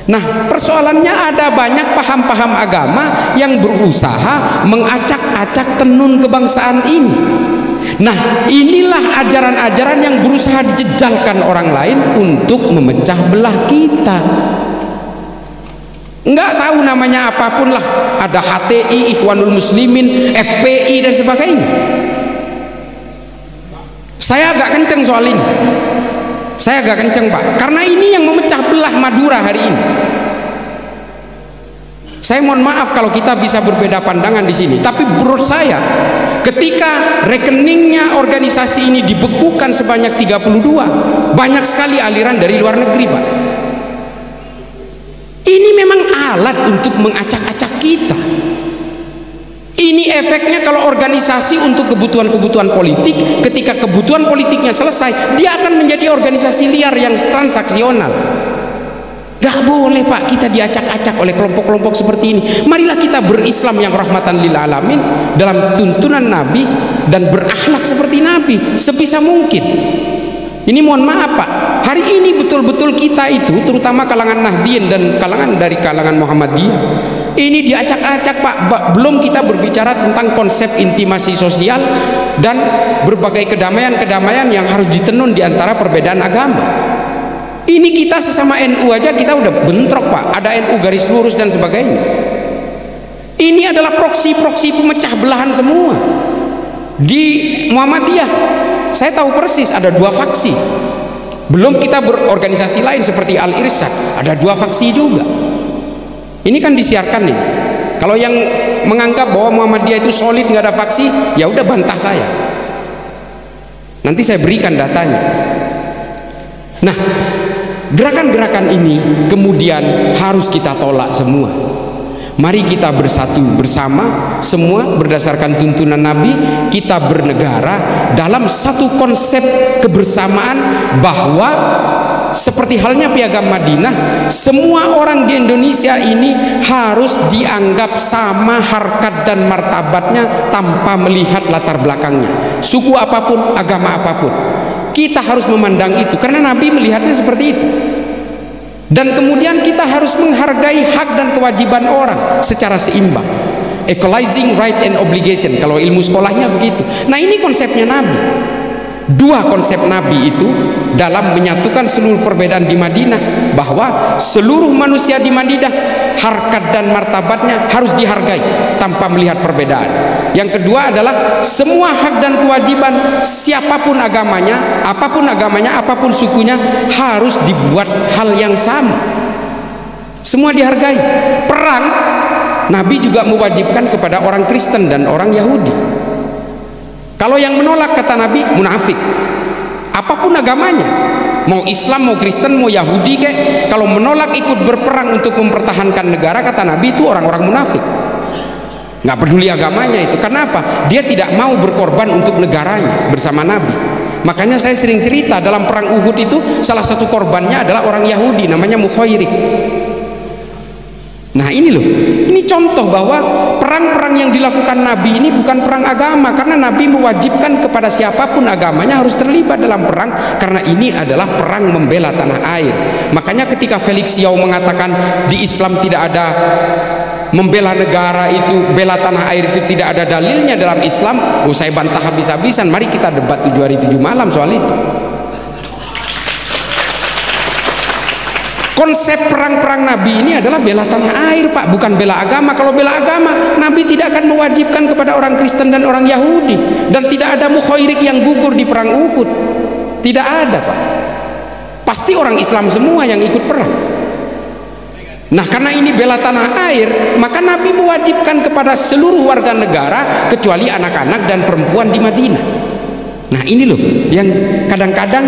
Nah, persoalannya ada banyak paham-paham agama yang berusaha mengacak-acak tenun kebangsaan ini. Nah, inilah ajaran-ajaran yang berusaha dijejalkan orang lain untuk memecah belah kita. Enggak tahu namanya apapun lah, ada HTI, Ikhwanul Muslimin, FPI dan sebagainya. Saya agak kenceng soal ini. Saya agak kenceng, Pak, karena ini yang memecah belah Madura hari ini. Saya mohon maaf kalau kita bisa berbeda pandangan di sini, tapi menurut saya ketika rekeningnya organisasi ini dibekukan sebanyak 32, banyak sekali aliran dari luar negeri, Pak. Ini memang alat untuk mengacak-acak kita. Ini efeknya kalau organisasi untuk kebutuhan-kebutuhan politik, ketika kebutuhan politiknya selesai, dia akan menjadi organisasi liar yang transaksional. Gak boleh, Pak, kita diacak-acak oleh kelompok-kelompok seperti ini. Marilah kita berislam yang rahmatan lil alamin dalam tuntunan Nabi dan berakhlak seperti Nabi sebisa mungkin. Ini mohon maaf, Pak, hari ini betul-betul kita itu, terutama kalangan Nahdien dan kalangan Muhammadiyah, ini diacak-acak, Pak. Belum kita berbicara tentang konsep intimasi sosial dan berbagai kedamaian-kedamaian yang harus ditenun di antara perbedaan agama. Ini kita sesama NU aja kita udah bentrok, Pak. Ada NU garis lurus dan sebagainya. Ini adalah proksi-proksi pemecah belahan semua. Di Muhammadiyah saya tahu persis ada 2 faksi. Belum kita berorganisasi lain seperti Al-Irsyad, ada 2 faksi juga. Ini kan disiarkan nih. Kalau yang menganggap bahwa Muhammadiyah itu solid, nggak ada faksi, ya udah bantah saya. Nanti saya berikan datanya. Nah, gerakan-gerakan ini kemudian harus kita tolak semua. Mari kita bersatu bersama semua berdasarkan tuntunan Nabi, kita bernegara dalam satu konsep kebersamaan, bahwa seperti halnya Piagam Madinah, semua orang di Indonesia ini harus dianggap sama harkat dan martabatnya tanpa melihat latar belakangnya, suku apapun, agama apapun. Kita harus memandang itu karena Nabi melihatnya seperti itu. Dan kemudian kita harus menghargai hak dan kewajiban orang secara seimbang. Equalizing right and obligation, kalau ilmu sekolahnya begitu. Nah, ini konsepnya Nabi. Dua konsep Nabi itu dalam menyatukan seluruh perbedaan di Madinah, bahwa seluruh manusia di Madinah harkat dan martabatnya harus dihargai tanpa melihat perbedaan. Yang kedua adalah semua hak dan kewajiban siapapun agamanya, apapun sukunya, harus dibuat hal yang sama. Semua dihargai. Perang, Nabi juga mewajibkan kepada orang Kristen dan orang Yahudi. Kalau yang menolak, kata Nabi, munafik. Apapun agamanya, mau Islam, mau Kristen, mau Yahudi kek, kalau menolak ikut berperang untuk mempertahankan negara, kata Nabi, itu orang-orang munafik. Nggak peduli agamanya itu. Kenapa? Dia tidak mau berkorban untuk negaranya bersama Nabi. Makanya saya sering cerita, dalam perang Uhud itu salah satu korbannya adalah orang Yahudi, namanya Mukhairik. Nah, ini loh, ini contoh bahwa perang-perang yang dilakukan Nabi ini bukan perang agama, karena Nabi mewajibkan kepada siapapun agamanya harus terlibat dalam perang, karena ini adalah perang membela tanah air. Makanya ketika Felix Yao mengatakan di Islam tidak ada membela negara itu, bela tanah air itu tidak ada dalilnya dalam Islam, saya bantah habis-habisan. Mari kita debat 7 hari 7 malam soal itu. Konsep perang-perang Nabi ini adalah bela tanah air, Pak, bukan bela agama. Kalau bela agama, Nabi tidak akan mewajibkan kepada orang Kristen dan orang Yahudi, dan tidak ada Mukhairik yang gugur di perang Uhud. Tidak ada, Pak. Pasti orang Islam semua yang ikut perang. Nah, karena ini bela tanah air, maka Nabi mewajibkan kepada seluruh warga negara kecuali anak-anak dan perempuan di Madinah. Nah, ini loh yang kadang-kadang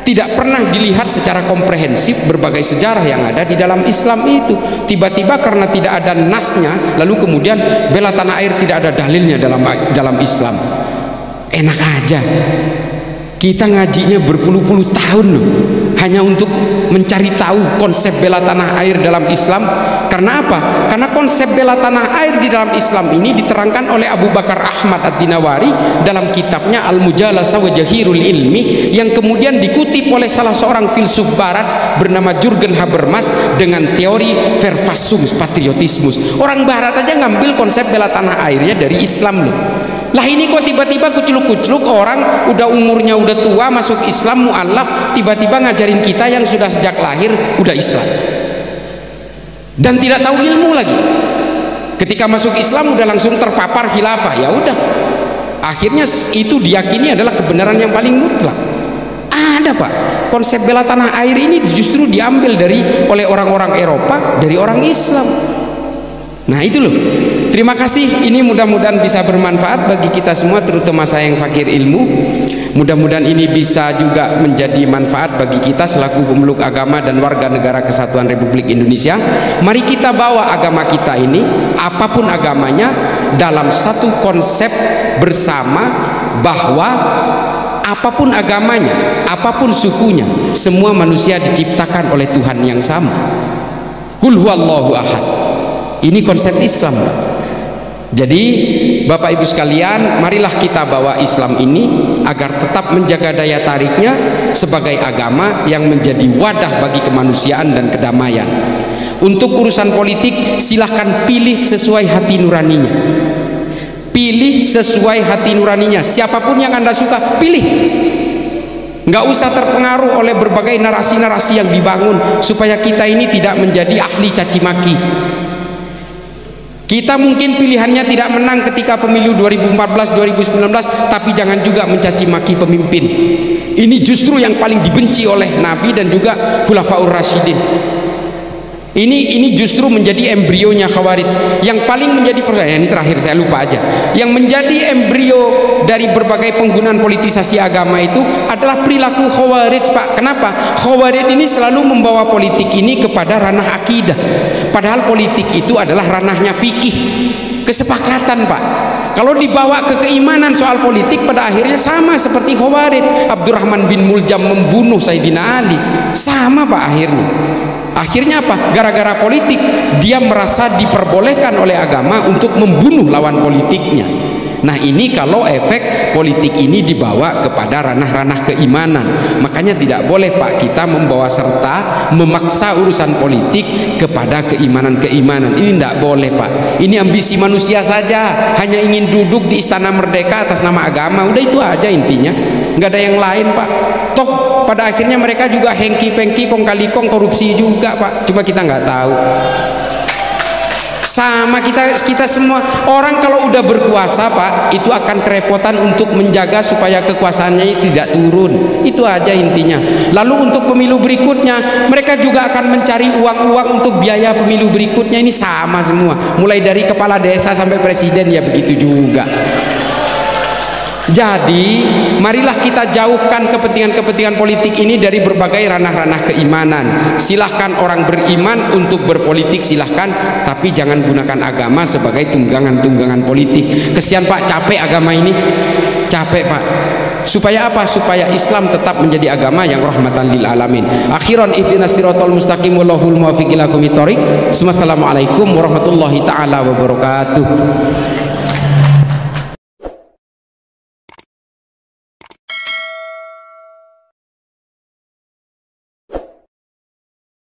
tidak pernah dilihat secara komprehensif berbagai sejarah yang ada di dalam Islam itu. Tiba-tiba karena tidak ada nasnya, lalu kemudian bela tanah air tidak ada dalilnya dalam Islam. Enak aja. Kita ngajinya berpuluh-puluh tahun loh, hanya untuk mencari tahu konsep bela tanah air dalam Islam. Karena apa? Karena konsep bela tanah air di dalam Islam ini diterangkan oleh Abu Bakar Ahmad Ad-Dinawari dalam kitabnya Al-Mujalasah wa Jahirul Ilmi, yang kemudian dikutip oleh salah seorang filsuf barat bernama Jürgen Habermas dengan teori Verfassungspatriotismus. Orang barat aja ngambil konsep bela tanah airnya dari Islam loh. Lah ini kok tiba-tiba kucluk-kucluk orang udah umurnya udah tua masuk Islam mu'alaf, tiba-tiba ngajarin kita yang sudah sejak lahir udah Islam dan tidak tahu ilmu lagi. Ketika masuk Islam udah langsung terpapar khilafah, ya udah akhirnya itu diyakini adalah kebenaran yang paling mutlak. Ada, Pak, konsep bela tanah air ini justru diambil oleh orang-orang Eropa dari orang Islam. Nah, itu loh. Terima kasih, ini mudah-mudahan bisa bermanfaat bagi kita semua, terutama saya yang fakir ilmu. Mudah-mudahan ini bisa juga menjadi manfaat bagi kita selaku pemeluk agama dan warga negara Kesatuan Republik Indonesia. Mari kita bawa agama kita ini, apapun agamanya, dalam satu konsep bersama, bahwa apapun agamanya, apapun sukunya, semua manusia diciptakan oleh Tuhan yang sama. Qul huwallahu ahad. Ini konsep Islam, Pak. Jadi Bapak Ibu sekalian, marilah kita bawa Islam ini agar tetap menjaga daya tariknya sebagai agama yang menjadi wadah bagi kemanusiaan dan kedamaian. Untuk urusan politik, silahkan pilih sesuai hati nuraninya. Pilih sesuai hati nuraninya. Siapapun yang Anda suka, pilih. Nggak usah terpengaruh oleh berbagai narasi-narasi yang dibangun supaya kita ini tidak menjadi ahli caci maki. Kita mungkin pilihannya tidak menang ketika pemilu 2014, 2019, tapi jangan juga mencaci maki pemimpin. Ini justru yang paling dibenci oleh Nabi dan juga Khulafaur Rasyidin. Ini justru menjadi embrionya Khawarij. Yang paling menjadi persoalan, ini terakhir saya lupa aja, yang menjadi embrio dari berbagai penggunaan politisasi agama itu adalah perilaku Khawarij, Pak. Kenapa? Khawarij ini selalu membawa politik ini kepada ranah akidah, padahal politik itu adalah ranahnya fikih, kesepakatan, Pak. Kalau dibawa ke keimanan soal politik, pada akhirnya sama seperti Khawarij. Abdurrahman bin Muljam membunuh Sayyidina Ali, sama, Pak, akhirnya. Akhirnya apa? Gara-gara politik, dia merasa diperbolehkan oleh agama untuk membunuh lawan politiknya. Nah, ini kalau efek politik ini dibawa kepada ranah-ranah keimanan. Makanya tidak boleh, Pak, kita membawa serta memaksa urusan politik kepada keimanan-keimanan. Ini tidak boleh, Pak. Ini ambisi manusia saja, hanya ingin duduk di Istana Merdeka atas nama agama. Udah itu aja intinya, nggak ada yang lain, Pak. Toh pada akhirnya mereka juga hengki-pengki, kong kali kong, korupsi juga, Pak. Cuma kita nggak tahu. Sama kita semua orang kalau udah berkuasa, Pak, itu akan kerepotan untuk menjaga supaya kekuasaannya tidak turun. Itu aja intinya. Lalu untuk pemilu berikutnya, mereka juga akan mencari uang-uang untuk biaya pemilu berikutnya. Ini sama semua, mulai dari kepala desa sampai presiden, ya begitu juga. Jadi marilah kita jauhkan kepentingan-kepentingan politik ini dari berbagai ranah-ranah keimanan. Silahkan orang beriman untuk berpolitik, silahkan, tapi jangan gunakan agama sebagai tunggangan-tunggangan politik. Kesian, Pak, capek agama ini, capek, Pak. Supaya apa? Supaya Islam tetap menjadi agama yang rahmatan lil alamin. Akhiran ihdinas siratal mustaqim wallahul muwaffiq ila aqwamit thoriq. Assalamualaikum warahmatullahi taala wabarakatuh.